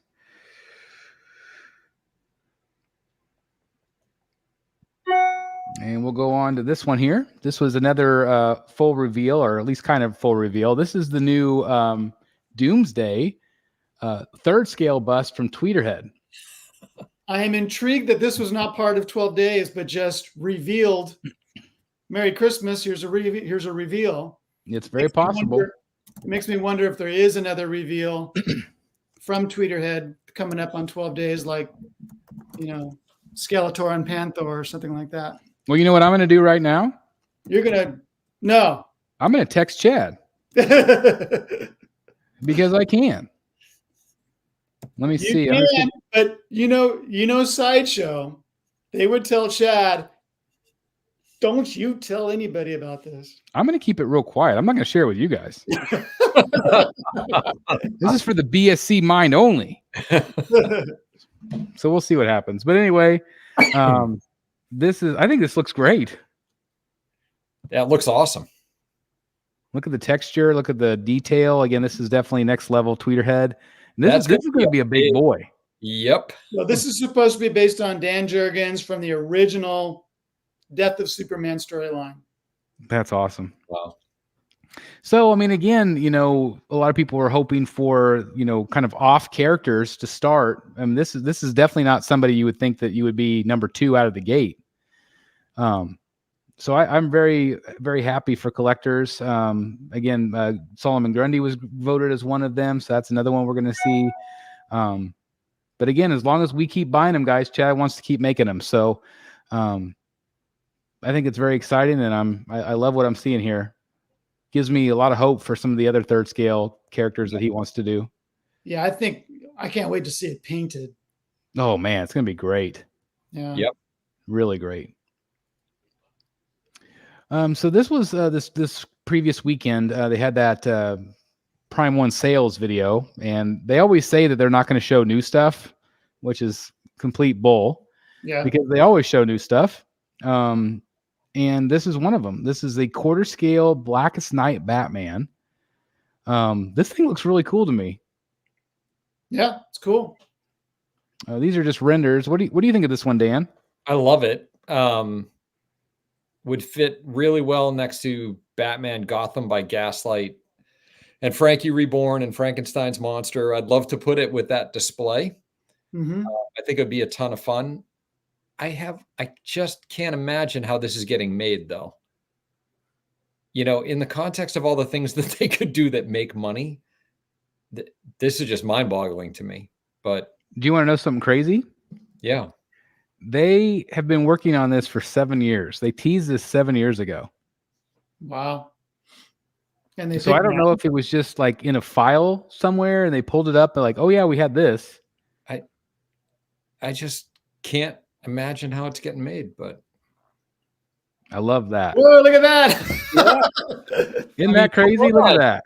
And we'll go on to this one here. This was another full reveal, or at least kind of full reveal. This is the new Doomsday 3rd scale bust from Tweeterhead.
I am intrigued that this was not part of 12 days, but just revealed. Merry Christmas. Here's a reveal.
It's very possible.
It makes me wonder if there is another reveal from Tweeterhead coming up on 12 days, like, Skeletor and Panther or something like that.
Well, you know what I'm going to do right now?
No.
I'm going to text Chad. Because I can. Let me see.
But Sideshow, they would tell Chad, don't you tell anybody about this.
I'm going to keep it real quiet. I'm not going to share it with you guys. This is for the BSC mind only. So we'll see what happens. But anyway, I think this looks great.
Yeah, it looks awesome.
Look at the texture. Look at the detail. Again, this is definitely next level tweeter head. This is going to be a big boy.
Yep.
Well, this is supposed to be based on Dan Jurgens from the original Death of Superman storyline.
That's awesome.
Wow.
So, I mean, again, a lot of people were hoping for, kind of off characters to start. I mean, this is definitely not somebody you would think that you would be number 2 out of the gate. So I'm very, very happy for collectors. Again, Solomon Grundy was voted as one of them. So that's another one we're going to see. But again, as long as we keep buying them, guys, Chad wants to keep making them. So I think it's very exciting, and I love what I'm seeing here. Gives me a lot of hope for some of the other third scale characters that he wants to do.
Yeah, I can't wait to see it painted.
Oh man, it's going to be great.
Yeah.
Yep.
Really great. So this was this previous weekend. They had that Prime 1 sales video, and they always say that they're not going to show new stuff, which is complete bull.
Yeah.
Because they always show new stuff. And this is one of them. This is a quarter scale Blackest Night Batman. This thing looks really cool to me.
Yeah, it's cool.
These are just renders. What do you think of this one, Dan?
I love it. Would fit really well next to Batman Gotham by Gaslight and Frankie Reborn and Frankenstein's Monster. I'd love to put it with that display.
Mm-hmm.
I think it'd be a ton of fun. I just can't imagine how this is getting made, though. In the context of all the things that they could do that make money, this is just mind-boggling to me. But
do you want to know something crazy?
Yeah.
They have been working on this for 7 years. They teased this 7 years ago.
Wow. And
so I don't know if it was just like in a file somewhere and they pulled it up and like, oh yeah, we had this.
I just can't imagine how it's getting made, but
I love that.
Whoa, look at that.
Isn't that crazy? Look at that.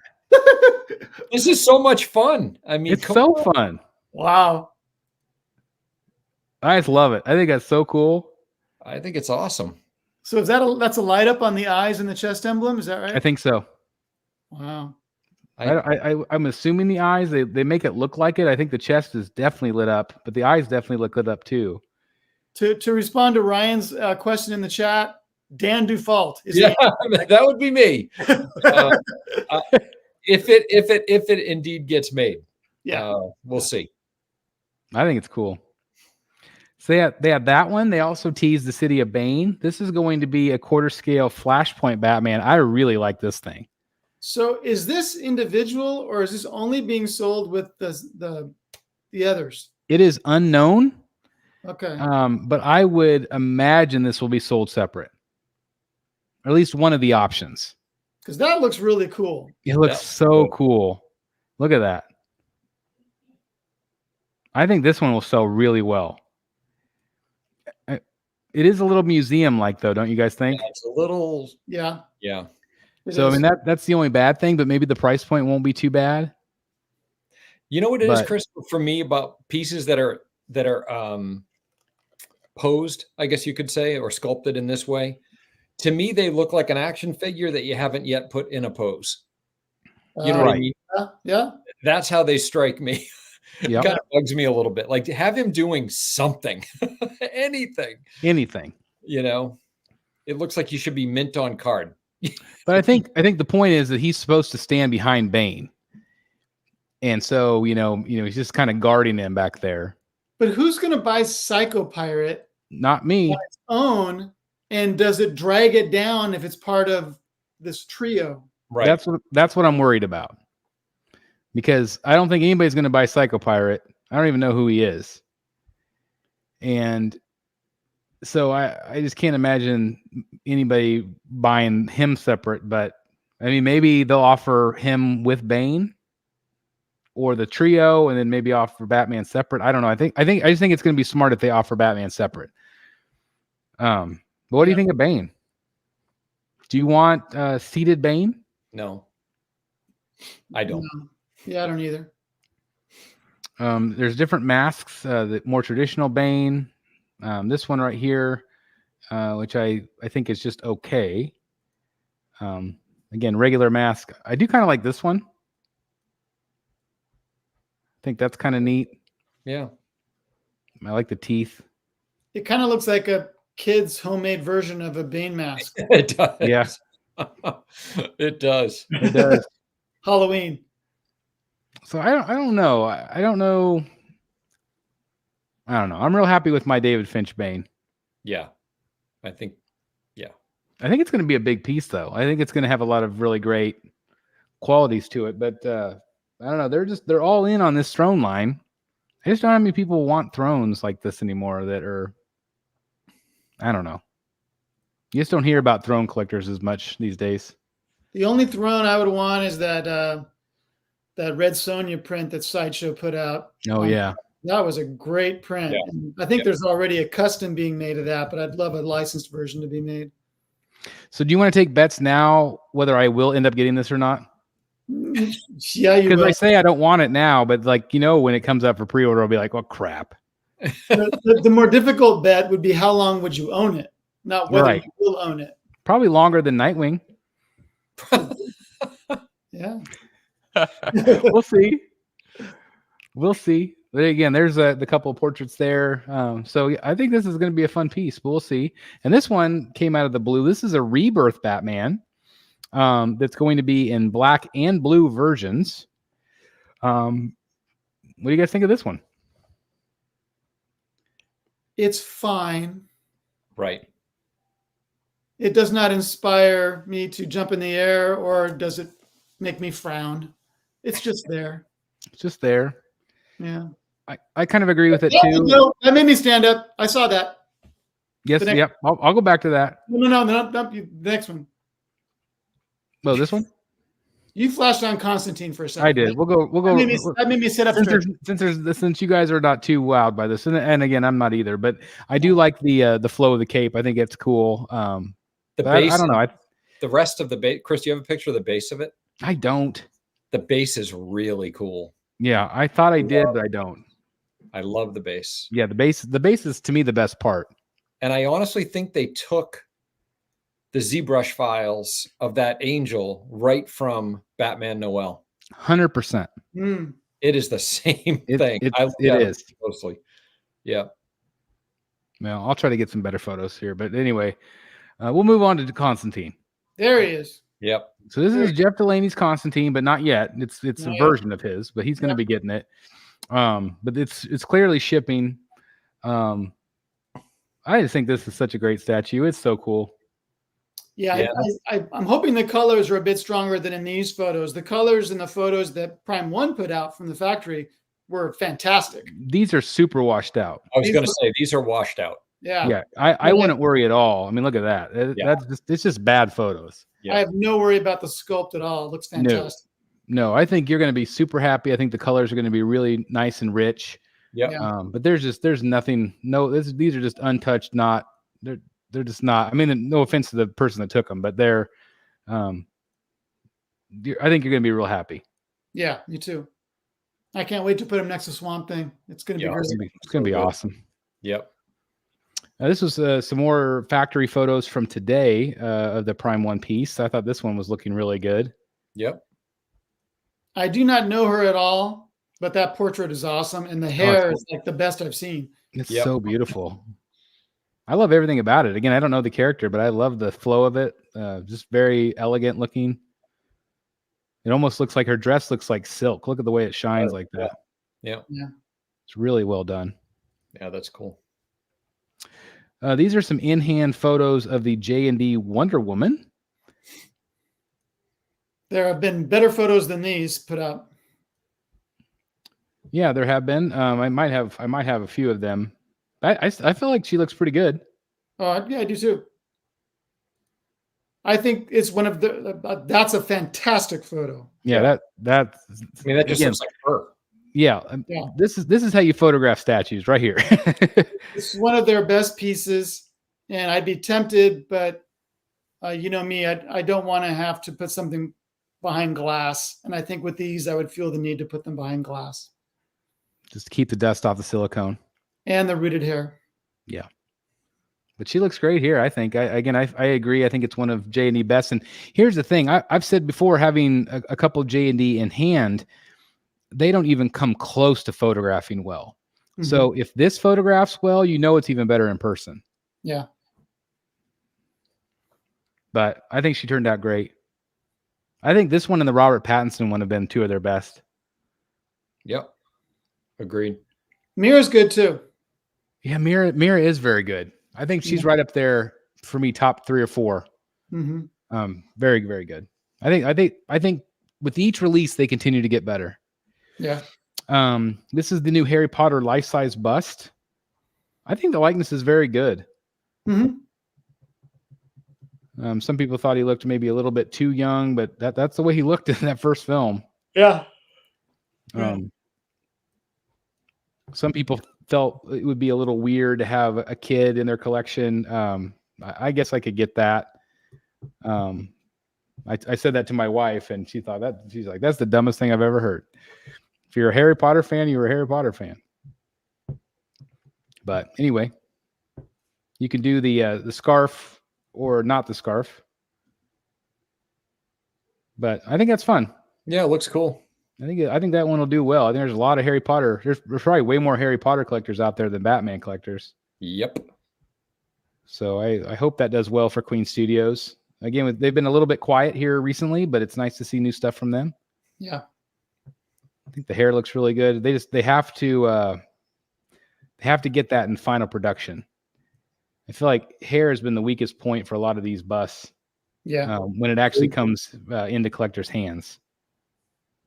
This is so much fun. I mean,
it's so fun.
Wow.
I just love it. I think that's so cool.
I think it's awesome.
So that's a light up on the eyes and the chest emblem? Is that right?
I think so.
Wow.
I'm assuming the eyes, they make it look like it. I think the chest is definitely lit up, but the eyes definitely look lit up too.
To respond to Ryan's question in the chat, Dan Dufault.
That would be me. If it indeed gets made, we'll see.
I think it's cool. So they had that one. They also teased the City of Bane. This is going to be a quarter scale Flashpoint Batman. I really like this thing.
So is this individual or is this only being sold with the others?
It is unknown.
Okay.
But I would imagine this will be sold separate. Or at least one of the options.
Because that looks really cool.
It looks so cool. Look at that. I think this one will sell really well. It is a little museum-like, though, don't you guys think?
Yeah, it's a little.
Yeah.
Yeah.
So, I mean, that's the only bad thing, but maybe the price point won't be too bad.
You know what it is, Chris, for me about pieces that are posed, I guess you could say, or sculpted in this way. To me, they look like an action figure that you haven't yet put in a pose. You know what I mean?
Yeah.
That's how they strike me.
Yep.
Kind of bugs me a little bit. Like to have him doing something, anything. It looks like you should be mint on card.
But I think the point is that he's supposed to stand behind Bane. And so, he's just kind of guarding him back there.
But who's going to buy Psycho Pirate?
Not me.
On its own, and does it drag it down if it's part of this trio?
Right.
That's what I'm worried about. Because I don't think anybody's going to buy Psycho Pirate. I don't even know who he is. And so I just can't imagine anybody buying him separate. But, I mean, maybe they'll offer him with Bane or the trio and then maybe offer Batman separate. I don't know. I just think it's going to be smart if they offer Batman separate. But what do you think of Bane? Do you want seated Bane?
No, I don't.
No. Yeah, I don't either.
There's different masks. The more traditional Bane. This one right here, which I think is just okay. Again, regular mask. I do kind of like this one. I think that's kind of neat.
Yeah.
I like the teeth.
It kind of looks like a kid's homemade version of a Bane mask.
It does.
Yeah.
It does.
It does.
Halloween.
So I don't know. I don't know. I don't know. I'm real happy with my David Finch Bane.
Yeah. I think
it's going to be a big piece, though. I think it's going to have a lot of really great qualities to it. But I don't know. They're all in on this throne line. I just don't know how many people want thrones like this anymore that are, I don't know. You just don't hear about throne collectors as much these days.
The only throne I would want is that Red Sonja print that Sideshow put out.
Oh, yeah.
That was a great print.
Yeah.
And I think there's already a custom being made of that, but I'd love a licensed version to be made.
So do you want to take bets now whether I will end up getting this or not?
Yeah, you
Because
will.
I say I don't want it now, but when it comes up for pre-order, I'll be like, well, crap.
The more difficult bet would be how long would you own it, not whether you will own it.
Probably longer than Nightwing.
Yeah.
We'll see. We'll see. But again, there's the couple of portraits there. So I think this is going to be a fun piece, but we'll see. And this one came out of the blue. This is a Rebirth Batman that's going to be in black and blue versions. What do you guys think of this one?
It's fine.
Right.
It does not inspire me to jump in the air, or does it make me frown? It's just there.
It's just there.
Yeah.
I kind of agree with it too.
No, that made me stand up. I saw that.
Yes. Yep. I'll go back to that.
No, the next one.
Well, this one?
You flashed on Constantine for a second.
I did. We'll go.
That made me sit up straight.
Since you guys are not too wowed by this, and again, I'm not either. But I do like the flow of the cape. I think it's cool.
The base.
I don't know.
The rest of the base. Chris, do you have a picture of the base of it?
I don't.
The base is really cool.
Yeah, I thought I did, but I don't.
I love the base.
Yeah, the base is to me the best part.
And I honestly think they took the ZBrush files of that angel right from Batman Noel.
100%.
It is the same thing.
It is
closely. Yeah.
Well, I'll try to get some better photos here, but anyway, we'll move on to Constantine.
There he is.
Yep.
So this is Jeff Delaney's Constantine, but not yet. It's a version of his, but he's going to be getting it. But it's clearly shipping. I just think this is such a great statue. It's so cool.
Yeah. I'm hoping the colors are a bit stronger than in these photos. The colors in the photos that Prime One put out from the factory were fantastic.
These are super washed out.
I was going to say these are washed out.
Yeah.
Yeah. I wouldn't worry at all. I mean, look at that. It's just bad photos.
Yeah.
I have no worry about the sculpt at all. It looks fantastic.
No, I think you're going to be super happy. I think the colors are going to be really nice and rich.
Yeah.
But there's nothing. No, these are just untouched. They're just not. I mean, no offense to the person that took them, but they're. I think you're going to be real happy.
Yeah, me too. I can't wait to put them next to Swamp Thing. It's going to be great.
It's going to be awesome.
Yep.
This was some more factory photos from today of the Prime One piece. I thought this one was looking really good.
Yep.
I do not know her at all, but that portrait is awesome. And the hair is like the best I've seen.
It's so beautiful. I love everything about it. Again, I don't know the character, but I love the flow of it. Just very elegant looking. It almost looks like her dress looks like silk. Look at the way it shines like that.
Yeah.
It's really well done.
Yeah, that's cool.
These are some in-hand photos of the J&D Wonder Woman.
There have been better photos than these put out.
Yeah, there have been. I might have a few of them. I feel like she looks pretty good.
Oh, yeah, I do too. I think it's one of the. That's a fantastic photo.
Yeah, that.
I mean, that just looks like her.
Yeah. This is how you photograph statues right here.
It's one of their best pieces. and I'd be tempted, but you know me, I don't want to have to put something behind glass. And I think with these, I would feel the need to put them behind glass.
Just to keep the dust off the silicone.
And the rooted hair.
Yeah. But she looks great here, I think. I agree. I think it's one of J&D best. And here's the thing. I've said before, having a couple of J&D in hand, they don't even come close to photographing well. Mm-hmm. So if this photographs well, you know it's even better in person.
Yeah.
But I think she turned out great. I think this one and the Robert Pattinson one have been two of their best.
Yep. Agreed.
Mira's good too.
Yeah, Mira is very good. I think she's right up there for me, top 3 or 4. Mm-hmm. Very, very good. I think with each release they continue to get better.
Yeah.
This is the new Harry Potter life-size bust. I think the likeness is very good.
Mm-hmm.
Some people thought he looked maybe a little bit too young, but that's the way he looked in that first film.
Yeah.
Some people felt it would be a little weird to have a kid in their collection. I guess I could get that. I said that to my wife, and she's like, that's the dumbest thing I've ever heard. If you're a Harry Potter fan, you're a Harry Potter fan. But anyway, you can do the scarf or not the scarf. But I think that's fun.
Yeah, it looks cool.
I think that one will do well. I think there's a lot of Harry Potter. There's probably way more Harry Potter collectors out there than Batman collectors.
Yep.
So I hope that does well for Queen Studios. Again, they've been a little bit quiet here recently, but it's nice to see new stuff from them.
Yeah.
I think the hair looks really good. They have to get that in final production. I feel like hair has been the weakest point for a lot of these busts.
Yeah.
When it actually comes into collectors' hands.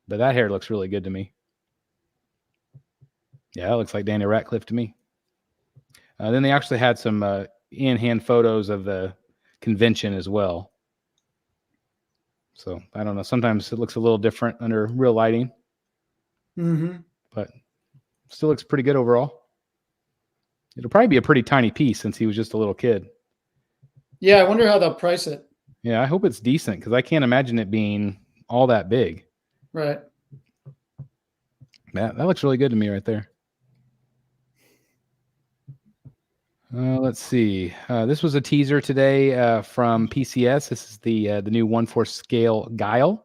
But that hair looks really good to me. Yeah, that looks like Danny Ratcliffe to me. Then they actually had some in-hand photos of the convention as well. So I don't know. Sometimes it looks a little different under real lighting.
Mm-hmm.
But still looks pretty good overall. It'll probably be a pretty tiny piece since he was just a little kid.
Yeah, I wonder how they'll price it.
Yeah, I hope it's decent because I can't imagine it being all that big.
Right.
That looks really good to me right there. Let's see. This was a teaser today from PCS. This is the new 1/4 scale Guile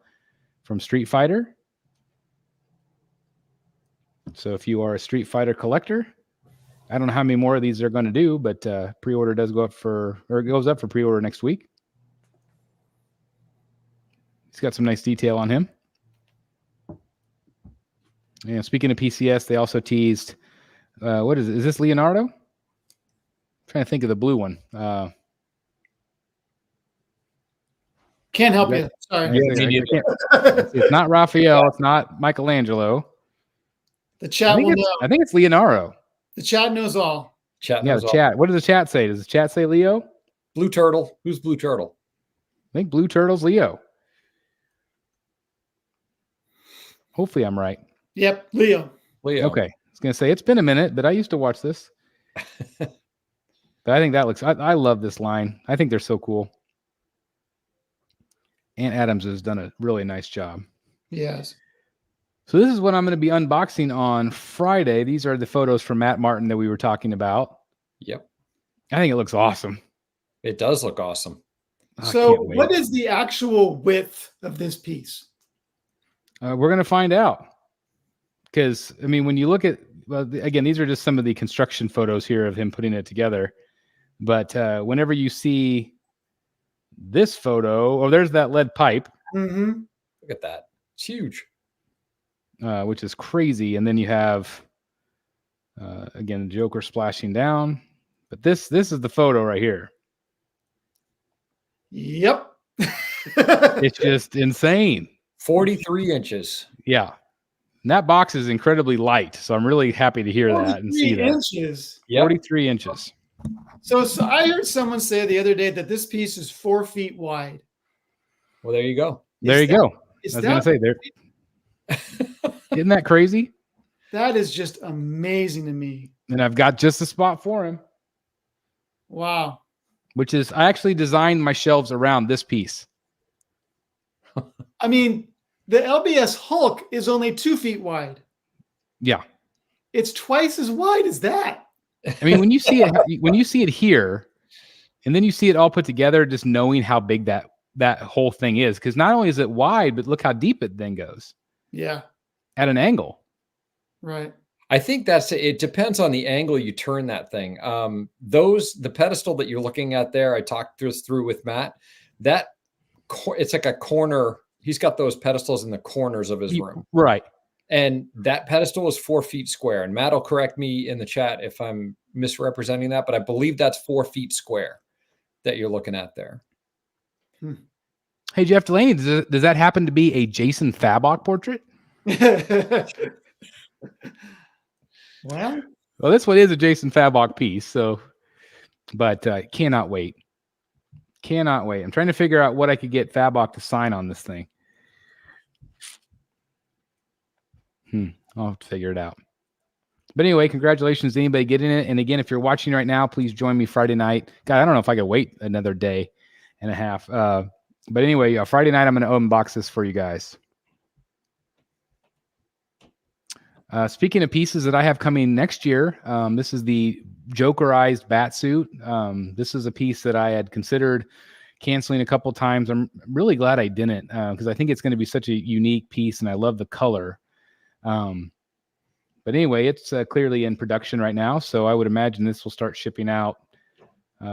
from Street Fighter. So if you are a Street Fighter collector, I don't know how many more of these they're going to do, but pre-order does go up it goes up for pre-order next week. He's got some nice detail on him. Yeah, speaking of PCS, they also teased, what is it? Is this Leonardo? I'm trying to think of the blue one.
Can't help you. Sorry.
It's not Raphael. It's not Michelangelo.
The chat will know.
I think it's Leonardo.
The chat knows all.
Chat knows all.
Chat. What does the chat say? Does the chat say Leo?
Blue Turtle. Who's Blue Turtle?
I think Blue Turtle's Leo. Hopefully I'm right.
Yep, Leo.
Okay. I was going to say, it's been a minute, but I used to watch this. But I think that looks, I love this line. I think they're so cool. Aunt Adams has done a really nice job.
Yes.
So this is what I'm going to be unboxing on Friday. These are the photos from Matt Martin that we were talking about.
Yep.
I think it looks awesome.
It does look awesome.
So what is the actual width of this piece?
We're going to find out. Because, I mean, when you look at, again, these are just some of the construction photos here of him putting it together. But whenever you see this photo, there's that lead pipe.
Mm-hmm.
Look at that. It's huge.
Which is crazy. And then you have, again, Joker splashing down. But this is the photo right here.
Yep.
It's just insane.
43 inches.
Yeah. And that box is incredibly light. So I'm really happy to hear that and see that.
43 inches.
Yep. 43 inches.
So I heard someone say the other day that this piece is 4 feet wide.
Well, there you go.
There you go. I was going to say, isn't that crazy?
That is just amazing to me.
And I've got just a spot for him.
Wow.
which is I actually designed my shelves around this piece.
I mean, the LBS Hulk is only 2 feet wide.
Yeah.
It's twice as wide as that.
I mean, when you see it here, and then you see it all put together, just knowing how big that whole thing is, because not only is it wide, but look how deep it then goes.
Yeah.
At an angle.
Right.
I think it depends on the angle you turn that thing. The pedestal that you're looking at there, I talked through with Matt, it's like a corner. He's got those pedestals in the corners of his room.
Right.
And that pedestal is 4 feet square. And Matt will correct me in the chat if I'm misrepresenting that, but I believe that's 4 feet square that you're looking at there.
Hey, Jeff Delaney, does that happen to be a Jason Fabok portrait?
Well,
this one is a Jason Fabok piece. So, but cannot wait. Cannot wait. I'm trying to figure out what I could get Fabok to sign on this thing. I'll have to figure it out. But anyway, congratulations to anybody getting it. And again, if you're watching right now, please join me Friday night. God, I don't know if I could wait another day and a half. But anyway, Friday night, I'm going to unbox this for you guys. Speaking of pieces that I have coming next year, this is the Jokerized bat suit. This is a piece that I had considered canceling a couple times. I'm really glad I didn't, because I think it's going to be such a unique piece, and I love the color. But anyway, it's clearly in production right now, so I would imagine this will start shipping out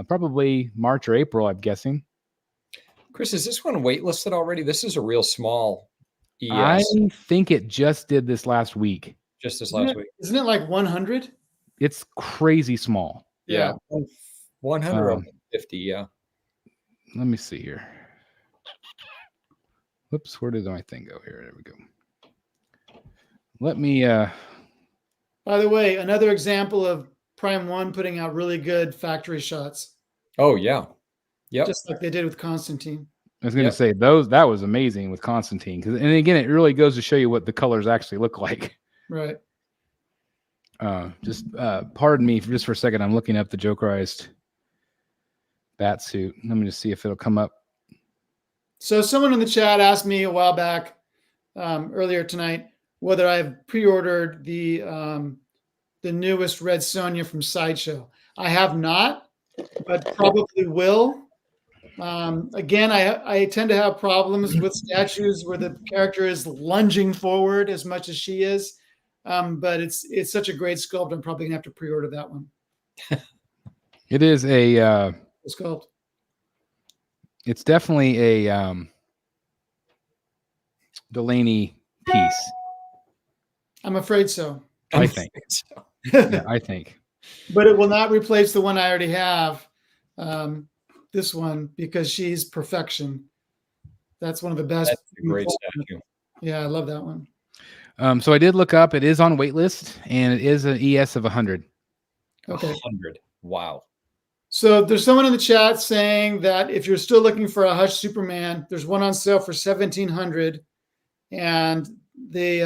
probably March or April, I'm guessing.
Chris, is this one waitlisted already? This is a real small ES.
I think it just did this last week.
Just this last week.
Isn't it like 100?
It's crazy small.
Yeah. 150, yeah.
Let me see here. Whoops, where did my thing go here? There we go. Let me...
By the way, another example of Prime One putting out really good factory shots.
Oh, yeah. Yep.
Just like they did with Constantine.
I was going to say that was amazing with Constantine. And again, it really goes to show you what the colors actually look like.
Right.
Just pardon me just for a second. I'm looking up the Jokerized bat suit. Let me just see if it'll come up.
So someone in the chat asked me a while back, earlier tonight, whether I've pre-ordered the newest Red Sonja from Sideshow. I have not, but probably will. Again, I tend to have problems with statues where the character is lunging forward as much as she is. But it's such a great sculpt. I'm probably gonna have to pre-order that one.
It is a
sculpt.
It's definitely a Delaney piece.
I'm afraid so.
I think. Yeah, I think.
But it will not replace the one I already have. This one, because she's perfection. That's one of the best.
That's a great statue.
Yeah, I love that one.
So I did look up. It is on waitlist, and it is an ES of 100.
Okay.
100. Wow.
So there's someone in the chat saying that if you're still looking for a Hush Superman, there's one on sale for $1,700, and they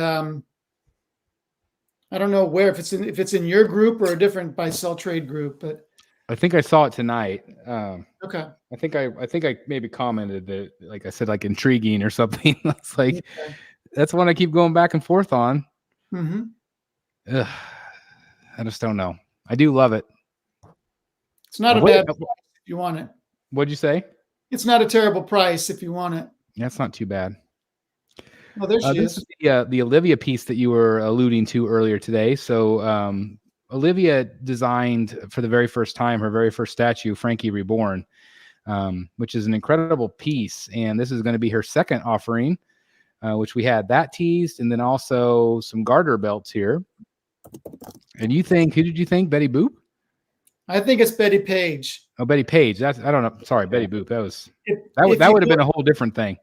I don't know where, if it's in your group or a different buy sell trade group, but
I think I saw it tonight.
Okay.
I think I maybe commented that, like I said, like intriguing or something. It's like, okay. That's one I keep going back and forth on.
Mm-hmm.
I just don't know. I do love it.
It's not a bad price if you want it.
What'd you say?
It's not a terrible price if you want it.
That's not too bad.
Well, there she is.
The Olivia piece that you were alluding to earlier today. So Olivia designed for the very first time her very first statue, Frankie Reborn, which is an incredible piece. And this is going to be her second offering, which we had that teased, and then also some garter belts here. And who did you think? Betty Boop?
I think it's Betty Page.
Oh, Betty Page. I don't know. Sorry, Betty Boop. That would have been a whole different thing.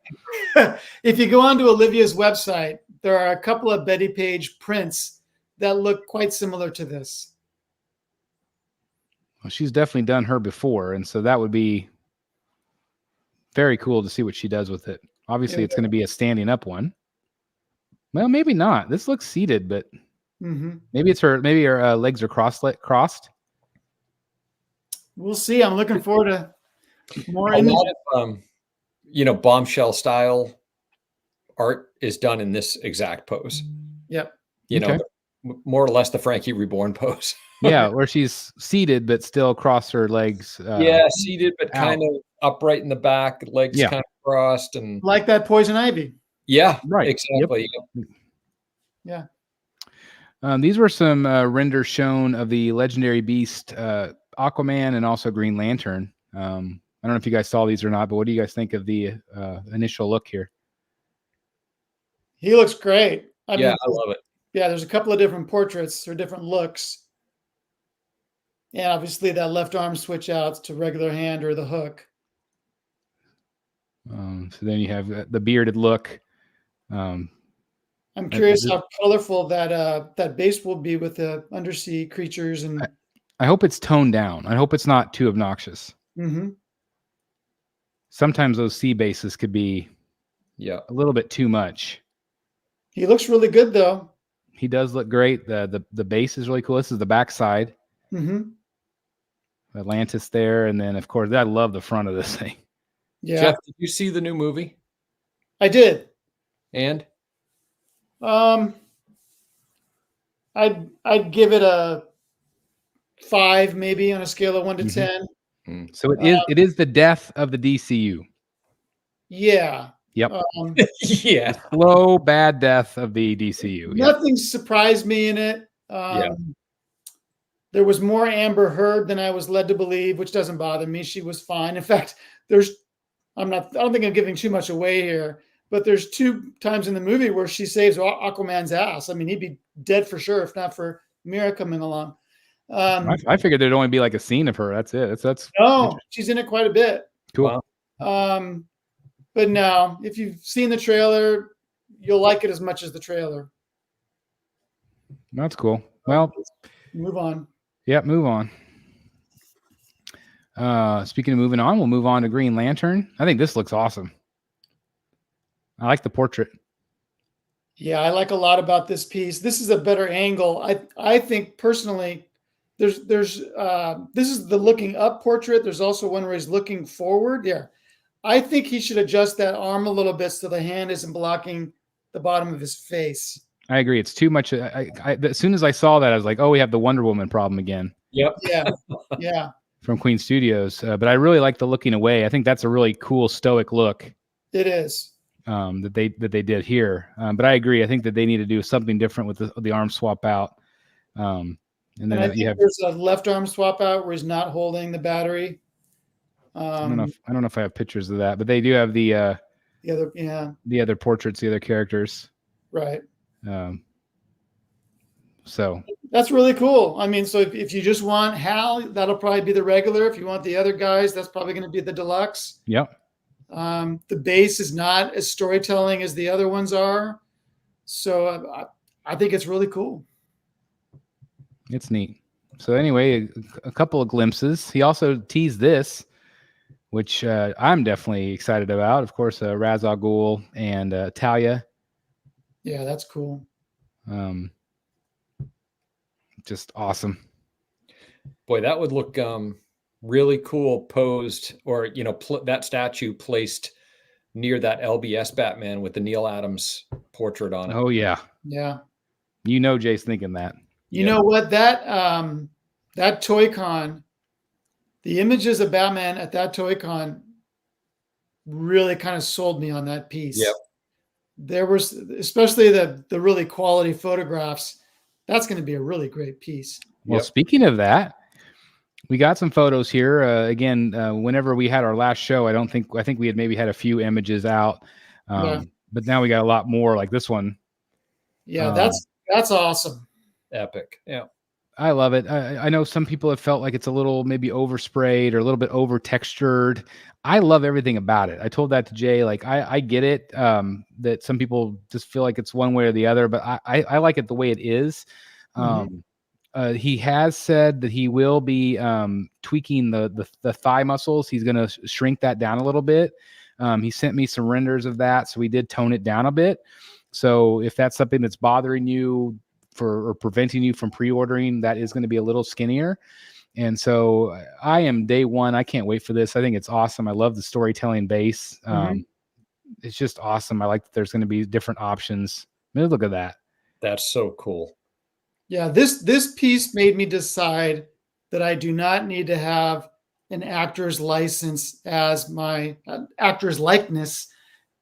If you go onto Olivia's website, there are a couple of Betty Page prints that look quite similar to this.
Well, she's definitely done her before, and so that would be very cool to see what she does with it. Obviously, it's going to be a standing up one. Well, maybe not. This looks seated, but maybe her legs are crossed.
We'll see. I'm looking forward to More
a lot of bombshell style art is done in this exact pose.
Yep.
More or less the Frankie Reborn pose.
Yeah, where she's seated but still across her legs.
Seated but kind of upright in the back, legs kind of crossed, and
like that Poison Ivy.
Yeah,
right.
Exactly.
Yep. Yeah.
These were some renders shown of the legendary beast, Aquaman, and also Green Lantern. I don't know if you guys saw these or not, but what do you guys think of the initial look here?
He looks great.
I love it.
Yeah, there's a couple of different portraits or different looks. And obviously that left arm switch out to regular hand or the hook.
So then you have the bearded look.
I'm curious how colorful that base will be with the undersea creatures. And
I hope it's toned down. I hope it's not too obnoxious.
Mm-hmm.
Sometimes those sea bases could be a little bit too much.
He looks really good though.
He does look great. The base is really cool. This is the back side.
Mm-hmm.
Atlantis there, and then of course I love the front of this thing.
Yeah.
Jeff, did you see the new movie?
I did.
And
I'd give it a 5 maybe on a scale of 1 to 10.
So it is the death of the DCU.
Yeah.
Yep.
Yeah.
Slow, bad death of the DCU.
Nothing surprised me in it. There was more Amber Heard than I was led to believe, which doesn't bother me. She was fine. In fact, I don't think I'm giving too much away here, but there's 2 times in the movie where she saves Aquaman's ass. I mean, he'd be dead for sure if not for Mira coming along.
I figured there'd only be like a scene of her. That's it. That's
no, she's in it quite a bit.
Cool.
But no, if you've seen the trailer, you'll like it as much as the trailer.
That's cool. Well,
move on.
Yeah, move on. Speaking of moving on, we'll move on to Green Lantern. I think this looks awesome. I like the portrait.
Yeah, I like a lot about this piece. This is a better angle. I think personally, there's this is the looking up portrait. There's also one where he's looking forward. Yeah. I think he should adjust that arm a little bit so the hand isn't blocking the bottom of his face.
I agree. It's too much. As soon as I saw that, I was like, oh, we have the Wonder Woman problem again.
Yep.
Yeah. Yeah.
From Queen Studios. But I really like the looking away. I think that's a really cool stoic look.
It is.
That they did here. But I agree. I think that they need to do something different with the arm swap out. And then
I think there's a left arm swap out where he's not holding the battery.
I don't know if I have pictures of that, but they do have the other portraits, the other characters.
Right.
So
that's really cool. I mean, so if you just want Hal, that'll probably be the regular. If you want the other guys, that's probably going to be the deluxe.
Yep.
The base is not as storytelling as the other ones are. So I think it's really cool.
It's neat. So anyway, a couple of glimpses. He also teased this, which I'm definitely excited about. Of course, Ra's al Ghul and Talia.
Yeah, that's cool.
Just awesome.
Boy, that would look really cool posed, or that statue placed near that LBS Batman with the Neil Adams portrait on it.
Oh yeah.
Yeah.
Jay's thinking that.
You know what, that Toy Con, the images of Batman at that Toy Con really kind of sold me on that piece.
Yep.
There was, especially the really quality photographs. That's going to be a really great piece.
Well, Speaking of that, we got some photos here. Again, whenever we had our last show, I think we had maybe had a few images out, but now we got a lot more like this one.
Yeah, that's awesome.
Epic. Yeah.
I love it. I know some people have felt like it's a little maybe oversprayed or a little bit over textured. I love everything about it. I told that to Jay. Like I get it, that some people just feel like it's one way or the other, but I like it the way it is. He has said that he will be tweaking the thigh muscles. He's going to shrink that down a little bit. He sent me some renders of that, so we did tone it down a bit. So if that's something that's bothering you or preventing you from pre-ordering, that is going to be a little skinnier. And so I am day one. I can't wait for this. I think it's awesome. I love the storytelling base. It's just awesome. I like that there's going to be different options. I mean, look at that.
That's so cool.
Yeah, this piece made me decide that I do not need to have an actor's license as my actor's likeness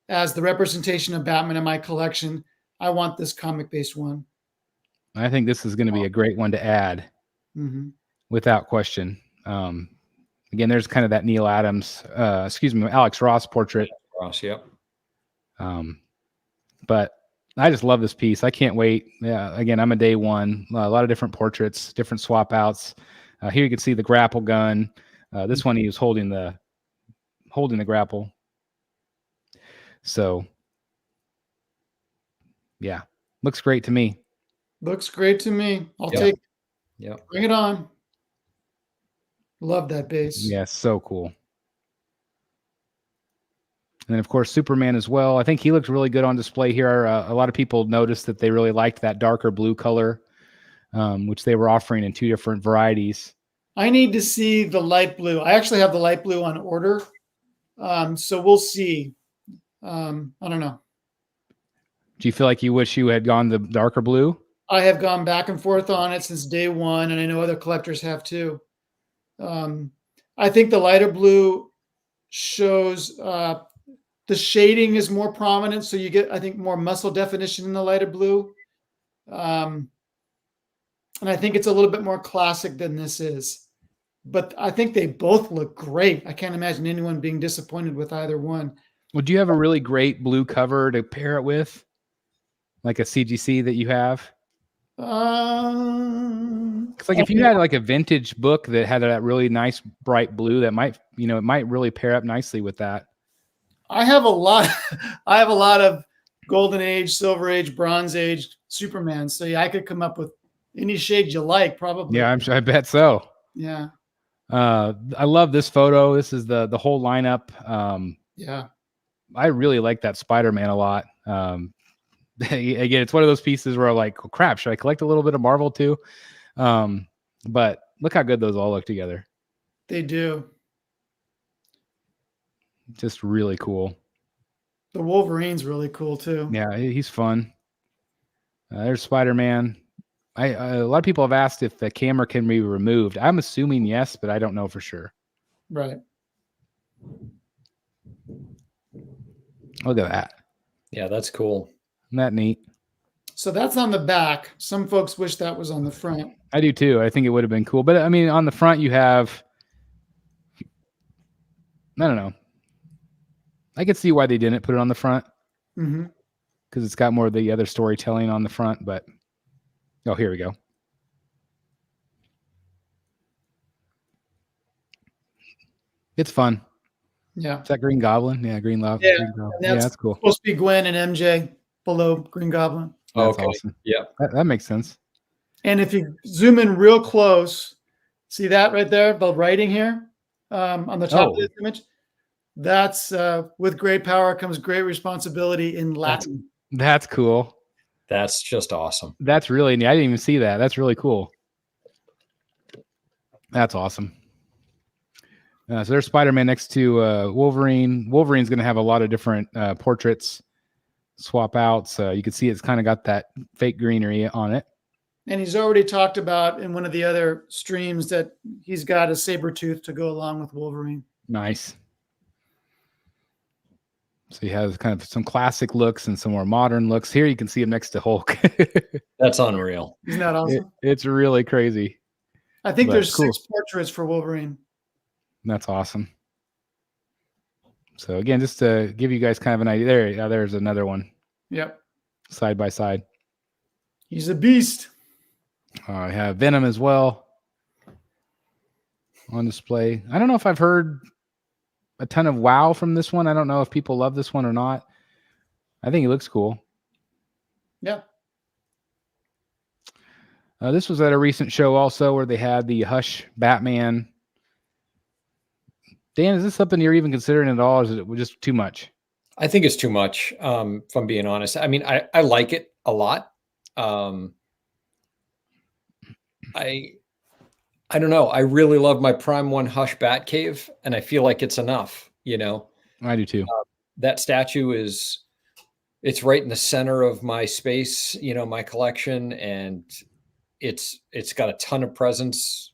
as the representation of Batman in my collection. I want this comic-based one.
I think this is going to be a great one to add, without question. Again, there's kind of that Neil Adams, Alex Ross portrait.
Ross, yep.
But I just love this piece. I can't wait. Yeah, again, I'm a day one. A lot of different portraits, different swap outs. Here you can see the grapple gun. This one he was holding the grapple. So, yeah, looks great to me.
Looks great to me. I'll take it.
Yeah.
Bring it on. Love that base.
Yeah, so cool. And then, of course, Superman as well. I think he looks really good on display here. A lot of people noticed that they really liked that darker blue color, which they were offering in 2 different varieties.
I need to see the light blue. I actually have the light blue on order. So we'll see. I don't know.
Do you feel like you wish you had gone the darker blue?
I have gone back and forth on it since day one, and I know other collectors have too. I think the lighter blue shows the shading is more prominent, so you get, I think, more muscle definition in the lighter blue. And I think it's a little bit more classic than this is. But I think they both look great. I can't imagine anyone being disappointed with either one.
Would you have a really great blue cover to pair it with? Like a CGC that you have? It's like if you had like a vintage book that had that really nice bright blue, that might, it might really pair up nicely with that.
I have a lot of Golden Age, Silver Age, Bronze Age Superman. So yeah, I could come up with any shade you like, probably.
Yeah, I bet so.
Yeah.
I love this photo. This is the whole lineup.
Yeah.
I really like that Spider-Man a lot. Again, it's one of those pieces where I'm like, oh, crap, should I collect a little bit of Marvel too? But look how good those all look together.
They do.
Just really cool.
The Wolverine's really cool too.
Yeah, he's fun. There's Spider-Man. A lot of people have asked if the camera can be removed. I'm assuming yes, but I don't know for sure.
Right.
Look at that.
Yeah, that's cool.
Isn't that neat?
So that's on the back. Some folks wish that was on the front.
I do too. I think it would have been cool. But I mean, on the front you have, I don't know. I could see why they didn't put it on the front. Because it's got more of the other storytelling on the front. But, oh, here we go. It's fun.
Yeah.
Is that Green Goblin? Yeah, Green Goblin.
Yeah,
Green Goblin. Yeah, that's cool.
Supposed to be Gwen and MJ below Green Goblin.
That's awesome.
Yeah.
That makes sense.
And if you zoom in real close, see that right there, the writing here on the top of this image? That's with great power comes great responsibility in Latin.
That's cool.
That's just awesome.
That's really neat. I didn't even see that. That's really cool. That's awesome. So there's Spider-Man next to Wolverine. Wolverine's going to have a lot of different portraits, swap outs. You can see it's kind of got that fake greenery on it.
And he's already talked about in one of the other streams that he's got a saber tooth to go along with Wolverine.
Nice. So he has kind of some classic looks and some more modern looks. Here you can see him next to Hulk.
That's unreal.
Isn't that awesome?
It's really crazy.
I think there's 6 portraits for Wolverine.
That's awesome. So again, just to give you guys kind of an idea, there's another one.
Yep.
Side by side.
He's a beast.
I have Venom as well on display. I don't know if I've heard a ton of wow from this one. I don't know if people love this one or not. I think it looks cool.
Yeah.
This was at a recent show also where they had the Hush Batman. Dan, is this something you're even considering at all, or is it just too much?
I think it's too much, if I'm being honest. I mean, I like it a lot. I I don't know. I really love my Prime 1 Hush Batcave, and I feel like it's enough, you know.
I do too.
That statue it's right in the center of my space, you know, my collection, and it's got a ton of presence.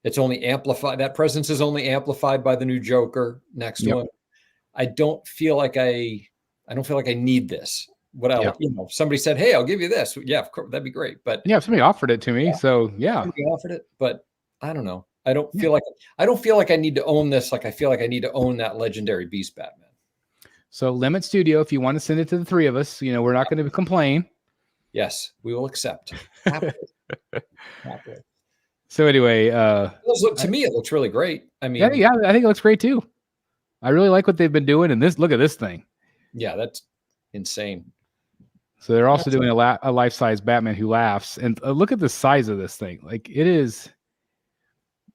It's only amplified. That presence is only amplified by the new Joker next to him. I don't feel like I need this. What else? You know, somebody said, "Hey, I'll give you this." Yeah, of course, that'd be great. But
yeah, somebody offered it to me, so yeah,
somebody offered it. But I don't know. I don't feel like I need to own this. Like I feel like I need to own that legendary Beast Batman.
So Limit Studio, if you want to send it to the three of us, you know, we're not going to complain.
Yes, we will accept. Happily.
So anyway,
to me, it looks really great. I mean,
yeah, I think it looks great too. I really like what they've been doing, and look at this thing.
Yeah, that's insane.
So they're also doing a life-size Batman Who Laughs, and look at the size of this thing. Like it is.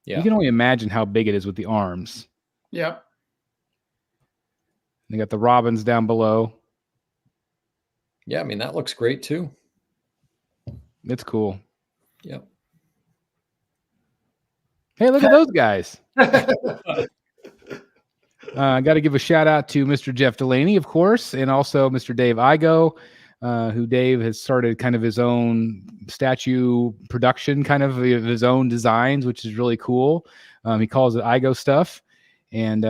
Yeah, you can only imagine how big it is with the arms.
Yep.
They got the Robins down below.
Yeah, I mean that looks great too.
It's cool.
Yep.
Hey, look at those guys. I got to give a shout out to Mr. Jeff Delaney, of course, and also Mr. Dave Igo, who Dave has started kind of his own statue production, kind of his own designs, which is really cool. He calls it Igo stuff. And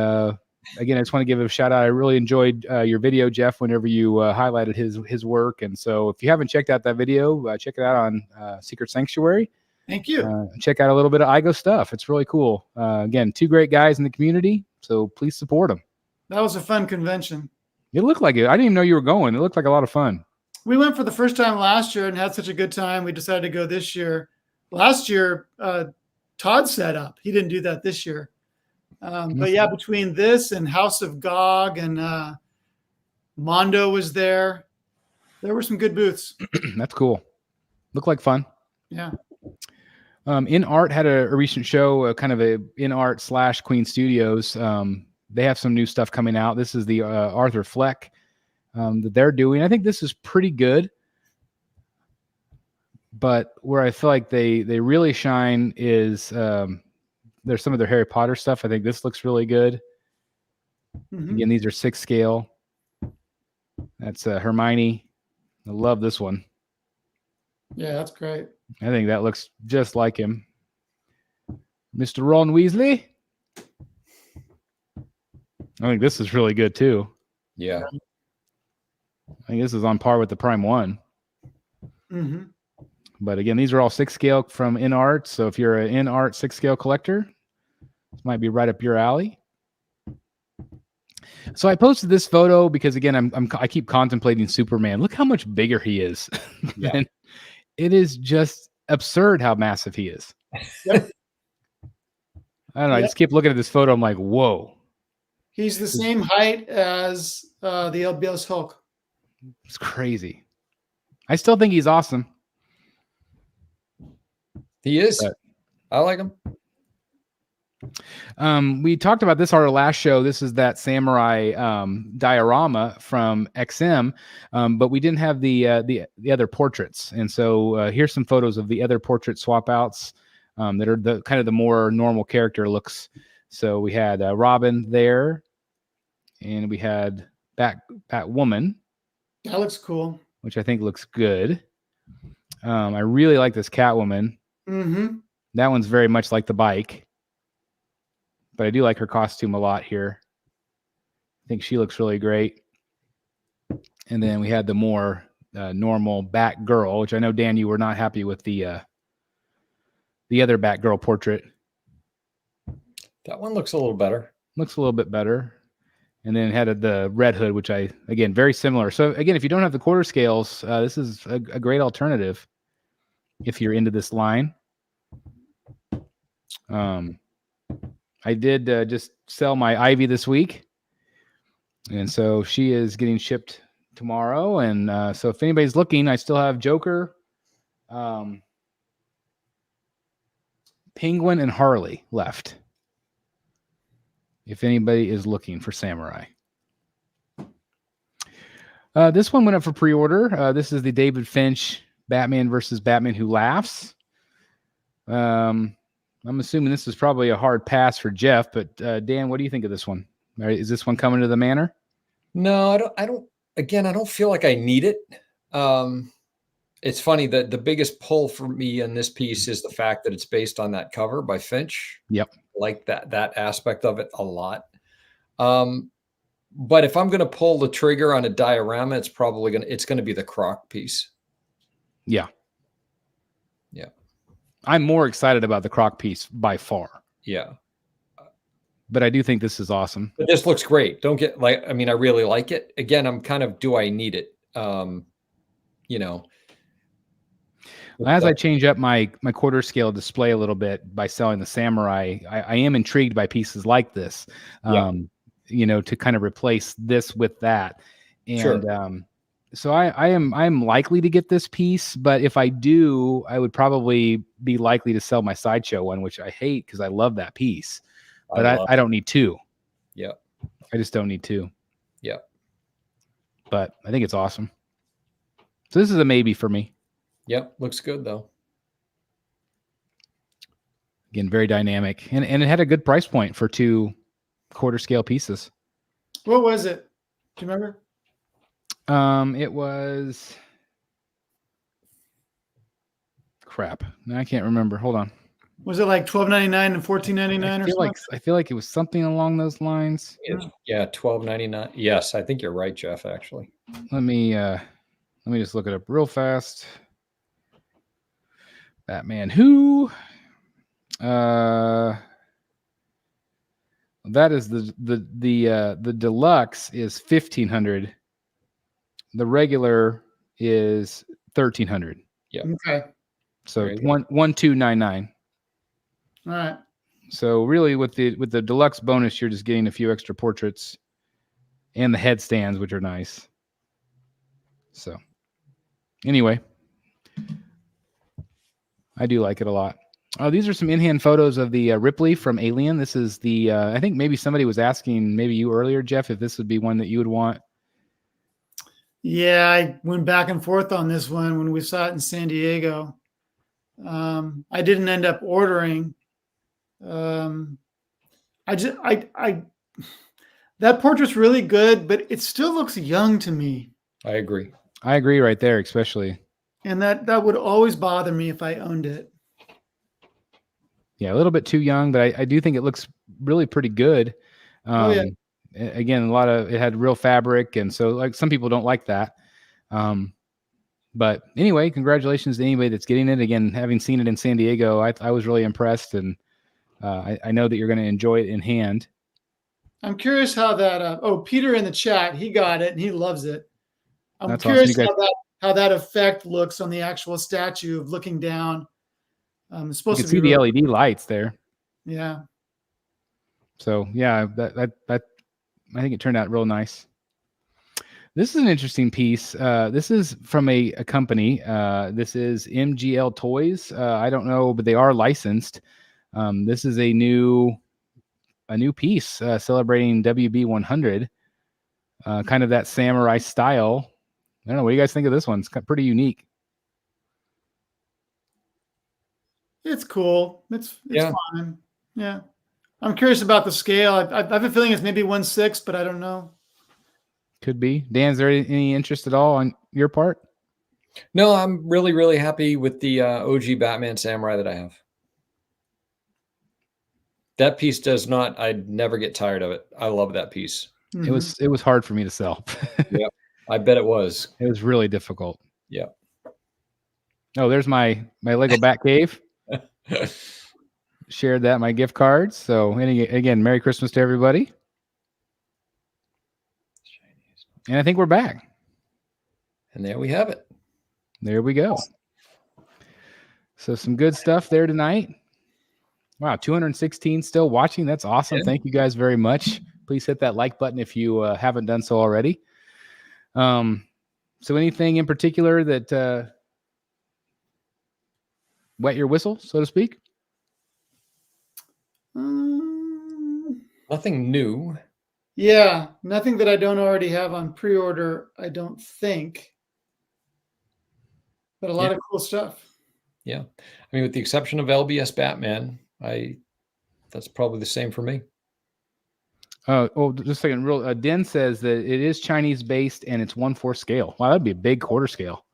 again, I just want to give a shout out. I really enjoyed your video, Jeff, whenever you highlighted his work. And so if you haven't checked out that video, check it out on Secret Sanctuary.
Thank you.
Check out a little bit of Igo stuff. It's really cool. Again, two great guys in the community, so please support them.
That was a fun convention.
It looked like it. I didn't even know you were going. It looked like a lot of fun. We
went for the first time last year and had such a good time. We decided to go this year. Last year, Todd set up. He didn't do that this year. But yeah, between this and House of Gog and Mondo was there. There were some good booths.
That's cool. Looked like fun.
Yeah.
In Art had a recent show, kind of a In Art / Queen Studios. They have some new stuff coming out. This is the Arthur Fleck that they're doing. I think this is pretty good. But where I feel like they really shine is there's some of their Harry Potter stuff. I think this looks really good. Again, these are 6 scale. That's Hermione. I love this one.
Yeah, that's great.
I think that looks just like him. Mr. Ron Weasley. I think this is really good too.
Yeah.
I think this is on par with the Prime 1. But again, these are all 6 scale from In Art. So if you're an In Art 6 scale collector, this might be right up your alley. So I posted this photo because again, I keep contemplating Superman. Look how much bigger he is.
Yeah.
It is just absurd how massive he is.
Yep.
I don't know. I just keep looking at this photo. I'm like, whoa.
He's the same height as the LBS Hulk.
It's crazy. I still think he's awesome.
He is. But I like him.
We talked about this on our last show. This is that samurai diorama from XM, but we didn't have the other portraits. And so here's some photos of the other portrait swap outs that are the kind of the more normal character looks. So we had Robin there, and we had Batwoman.
That looks cool.
Which I think looks good. I really like this Catwoman. That one's very much like the bike. But I do like her costume a lot here. I think she looks really great. And then we had the more normal Batgirl, which I know, Dan, you were not happy with the other Batgirl portrait.
That one looks a little better.
Looks a little bit better. And then had the Red Hood, which again, very similar. So again, if you don't have the quarter scales, this is a great alternative if you're into this line. I did just sell my Ivy this week. And so she is getting shipped tomorrow. And so if anybody's looking, I still have Joker, Penguin, and Harley left. If anybody is looking for Samurai. This one went up for pre-order. This is the David Finch Batman versus Batman Who Laughs. I'm assuming this is probably a hard pass for Jeff, but Dan, what do you think of this one? Is this one coming to the manor?
No, I don't. Again, I don't feel like I need it. It's funny that the biggest pull for me in this piece is the fact that it's based on that cover by Finch.
Yep.
I like that aspect of it a lot. But if I'm going to pull the trigger on a diorama, it's going to be the croc piece.
Yeah.
Yeah.
I'm more excited about the croc piece by far.
Yeah.
But I do think this is awesome.
But this looks great. I really like it. Again, I'm kind of, do I need it?
As I change up my quarter scale display a little bit by selling the samurai, I am intrigued by pieces like this, to kind of replace this with that. And
sure.
So I'm likely to get this piece, but if I do, I would probably be likely to sell my Sideshow one, which I hate because I love that piece, but I don't need two.
Yeah.
I just don't need two.
Yeah.
But I think it's awesome. So this is a maybe for me.
Yep. Looks good though.
Again, very dynamic, and it had a good price point for 2 quarter scale pieces.
What was it? Do you remember?
It was crap. No, I can't remember. Hold on.
Was it like $12.99 and $14.99 or something?
I feel like it was something along those lines.
Yeah, $12.99. Yes, I think you're right, Jeff. Actually,
let me just look it up real fast. Batman Who? That is the deluxe is $1,500. The regular is $1,300.
Yeah.
Okay.
So 1,299.
All right.
So really, with the deluxe bonus, you're just getting a few extra portraits and the headstands, which are nice. So anyway, I do like it a lot. Oh, these are some in-hand photos of the Ripley from Alien. This is the I think maybe somebody was asking, maybe you earlier, Jeff, if this would be one that you would want.
Yeah, I went back and forth on this one when we saw it in San Diego. I didn't end up ordering. That portrait's really good, but it still looks young to me.
I agree.
I agree right there, especially.
And that would always bother me if I owned it.
Yeah, a little bit too young, but I do think it looks really pretty good. Again, it had real fabric, and so like some people don't like that. But anyway, congratulations to anybody that's getting it. Again, having seen it in San Diego, I was really impressed, and I know that you're going to enjoy it in hand.
I'm curious how that. Peter in the chat, he got it and he loves it. I'm
That's
curious
awesome.
how that effect looks on the actual statue of looking down. It's supposed to be
see the LED lights there.
Yeah.
So yeah, that I think it turned out real nice. This is an interesting piece. This is from a company. This is MGL Toys. I don't know, but they are licensed. This is a new piece celebrating WB 100. Kind of that samurai style. I don't know. What do you guys think of this one? It's pretty unique.
It's cool. It's fine. Yeah. I'm curious about the scale. I have a feeling it's maybe 1/6, but I don't know.
Could be. Dan, is there any interest at all on your part?
No, I'm really, really happy with the OG Batman Samurai that I have. That piece I'd never get tired of it. I love that piece.
Mm-hmm. It was hard for me to sell.
Yeah, I bet it was.
It was really difficult.
Yeah.
Oh, there's my Lego Bat Cave. Shared that in my gift cards. So again, Merry Christmas to everybody. And I think we're back.
And there we have it.
There we go. So some good stuff there tonight. Wow, 216 still watching. That's awesome. Yeah. Thank you guys very much. Please hit that like button if you haven't done so already. So anything in particular that wet your whistle, so to speak?
Nothing new.
Yeah, nothing that I don't already have on pre-order, I don't think. But a lot of cool stuff.
Yeah. I mean, with the exception of LBS Batman, That's probably the same for me.
Just a second. Den says that it is Chinese based and it's 1/4 scale. Wow, that'd be a big quarter scale.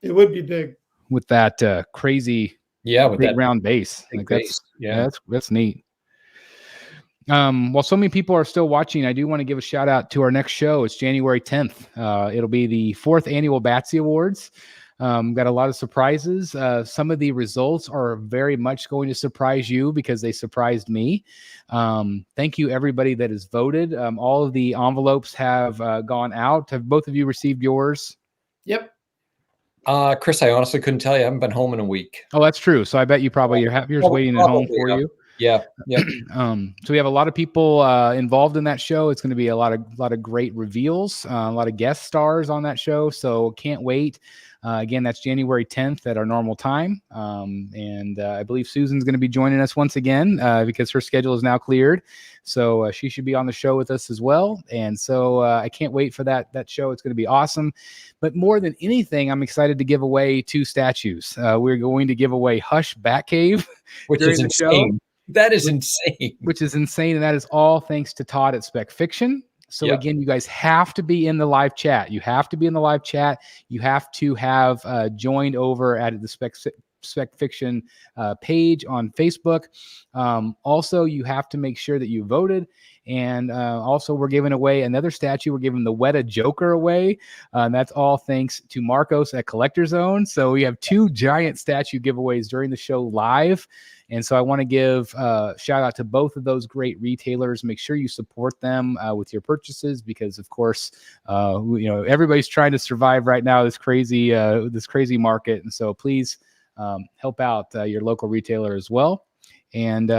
It would be big
with that crazy,
with
big
that
round base.
Like base.
That's neat. While so many people are still watching, I do want to give a shout out to our next show. It's January 10th. It'll be the 4th annual Batsy Awards. Got a lot of surprises. Some of the results are very much going to surprise you because they surprised me. Thank you, everybody that has voted. All of the envelopes have gone out. Have both of you received yours?
Yep.
Chris, I honestly couldn't tell you. I haven't been home in a week.
Oh, that's true. So I bet you probably have yours waiting at home for you.
Yeah.
So we have a lot of people involved in that show. It's going to be a lot of great reveals, a lot of guest stars on that show. So can't wait. Again, that's January 10th at our normal time. And I believe Susan's going to be joining us once again because her schedule is now cleared. So she should be on the show with us as well. And so I can't wait for that show. It's going to be awesome. But more than anything, I'm excited to give away 2 statues. We're going to give away Hush Batcave,
which is insane. Show, that is insane.
Which is insane. And that is all thanks to Todd at Spec Fiction. So again, you guys have to be in the live chat. You have to be in the live chat. You have to have joined over at the Spec Fiction page on Facebook. Also, you have to make sure that you voted. And also, we're giving away another statue. We're giving the Weta Joker away. That's all thanks to Marcos at Collector Zone. So we have 2 giant statue giveaways during the show live. And so I want to give a shout out to both of those great retailers. Make sure you support them with your purchases because, of course, everybody's trying to survive right now, this crazy market. And so please help out your local retailer as well. And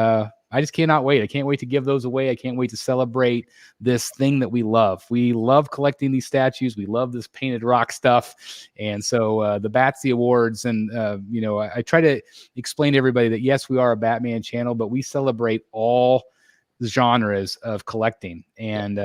I just cannot wait. I can't wait to give those away. I can't wait to celebrate this thing that we love. We love collecting these statues. We love this painted rock stuff. And so the Batsy Awards, and I try to explain to everybody that yes, we are a Batman channel, but we celebrate all the genres of collecting. And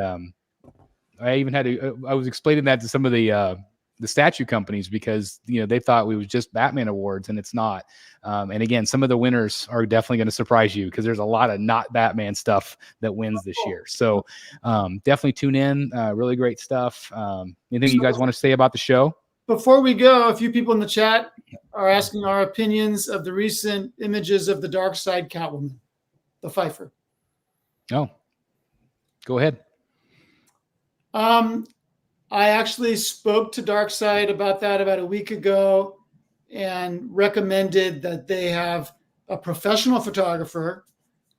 I even had to. I was explaining that to some of the statue companies because they thought we was just Batman awards and it's not. And again, some of the winners are definitely going to surprise you because there's a lot of not Batman stuff that wins this year. So definitely tune in. Really great stuff. Anything you guys want to say about the show?
Before we go, a few people in the chat are asking our opinions of the recent images of the Dark Side Catwoman, the Pfeiffer.
Oh, go ahead.
I actually spoke to Darkside about that about a week ago and recommended that they have a professional photographer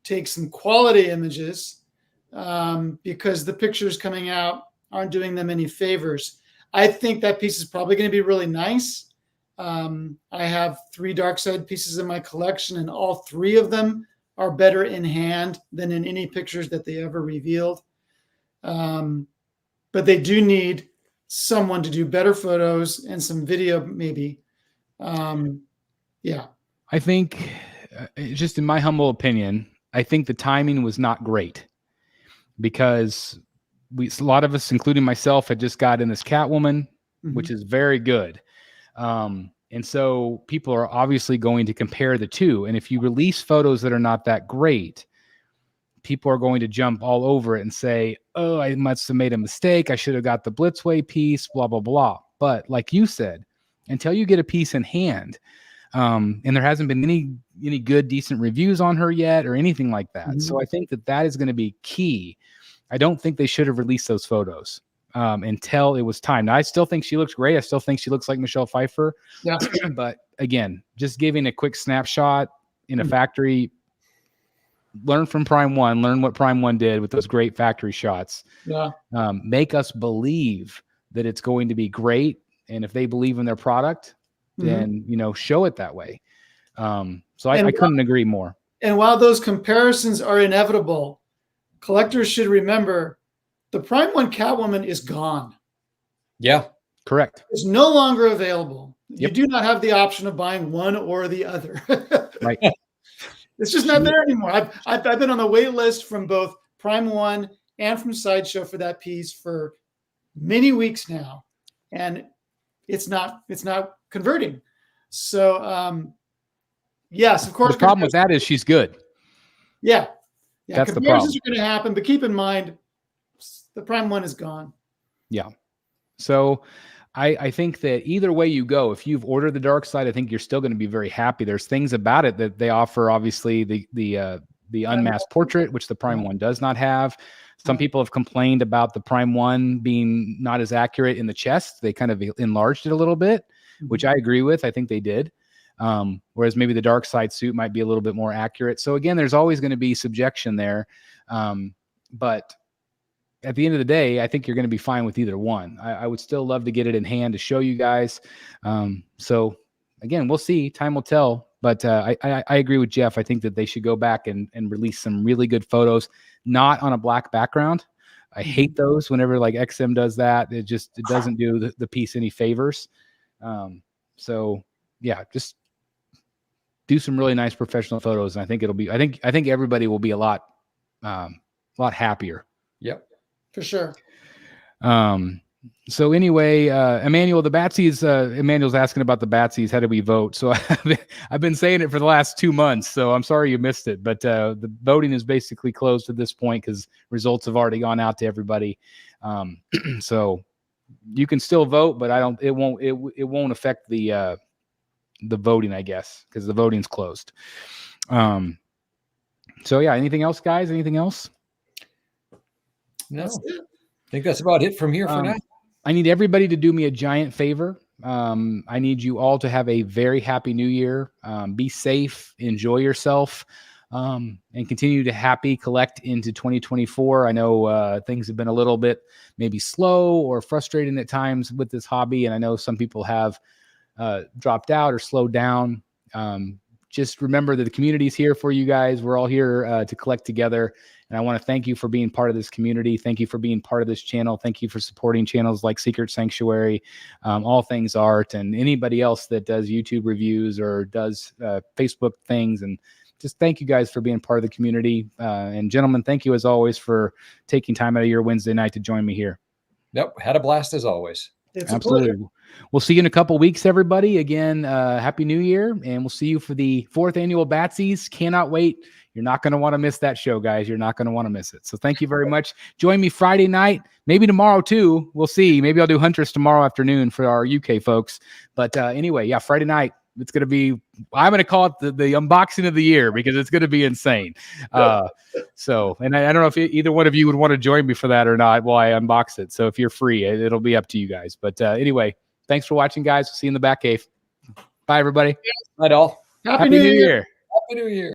take some quality images because the pictures coming out aren't doing them any favors. I think that piece is probably going to be really nice. I have 3 Darkside pieces in my collection, and all 3 of them are better in hand than in any pictures that they ever revealed. But they do need someone to do better photos and some video, maybe.
I think, just in my humble opinion, I think the timing was not great because a lot of us, including myself, had just got in this Catwoman, which is very good. And so people are obviously going to compare the 2. And if you release photos that are not that great, people are going to jump all over it and say, oh, I must have made a mistake. I should have got the Blitzway piece, blah, blah, blah. But like you said, until you get a piece in hand, and there hasn't been any good, decent reviews on her yet or anything like that. So I think that is going to be key. I don't think they should have released those photos until it was time. Now, I still think she looks great. I still think she looks like Michelle Pfeiffer.
Yeah.
But again, just giving a quick snapshot in a factory, learn from Prime One, learn what Prime One did with those great factory shots.
Yeah.
Make us believe that it's going to be great. And if they believe in their product, then, show it that way. So I couldn't agree more.
And while those comparisons are inevitable, collectors should remember the Prime One Catwoman is gone.
Yeah.
Correct.
It's no longer available.
Yep.
You do not have the option of buying one or the other.
Right.
It's just not there anymore. I've been on the wait list from both Prime One and from Sideshow for that piece for many weeks now, and it's not converting. So Yes, of course.
The problem with that is she's good.
Yeah.
That's the problem.
Comparisons are going to happen, but keep in mind, the Prime 1 is gone.
Yeah. So I think that either way you go, if you've ordered the dark side, I think you're still going to be very happy. There's things about it that they offer, obviously, the unmasked portrait, which the Prime 1 does not have. Some people have complained about the Prime 1 being not as accurate in the chest. They kind of enlarged it a little bit, which I agree with. I think they did. Whereas maybe the dark side suit might be a little bit more accurate. So again, there's always going to be subjection there. But at the end of the day, I think you're going to be fine with either one. I would still love to get it in hand to show you guys. So again, we'll see. Time will tell. But I agree with Jeff. I think that they should go back and release some really good photos, not on a black background. I hate those whenever like XM does that. It doesn't do the piece any favors. So yeah, just do some really nice professional photos. And I think it'll be, I think everybody will be a lot happier.
Yep.
For sure.
So anyway, Emmanuel, the Batsies, Emmanuel's asking about the Batsies. How do we vote? So I've been saying it for the last 2 months, so I'm sorry you missed it, but the voting is basically closed at this point because results have already gone out to everybody. So you can still vote, but it won't affect the voting, I guess, because the voting's closed. So yeah, anything else, guys? Anything else?
No, I think that's about it from here for now.
I need everybody to do me a giant favor. I need you all to have a very happy new year. Be safe, enjoy yourself, and continue to collect into 2024. I know things have been a little bit maybe slow or frustrating at times with this hobby, and I know some people have dropped out or slowed down. Just remember that the community's here for you guys. We're all here to collect together. And I want to thank you for being part of this community. Thank you for being part of this channel. Thank you for supporting channels like Secret Sanctuary, All Things Art, and anybody else that does YouTube reviews or does Facebook things. And just thank you guys for being part of the community. And gentlemen, thank you as always for taking time out of your Wednesday night to join me here.
Yep. Had a blast as always.
Absolutely. We'll see you in a couple weeks, everybody. Again, Happy New Year. And we'll see you for the 4th annual Batsies. Cannot wait. You're not going to want to miss that show, guys. You're not going to want to miss it. So thank you very much. Join me Friday night, maybe tomorrow too. We'll see. Maybe I'll do Huntress tomorrow afternoon for our UK folks. But anyway, yeah, Friday night. It's going to be, I'm going to call it the unboxing of the year because it's going to be insane. So, and I don't know if either one of you would want to join me for that or not while I unbox it. So if you're free, it'll be up to you guys. But anyway, thanks for watching, guys. See you in the back cave. Bye, everybody.
Night all.
Happy New Year.
Happy New Year.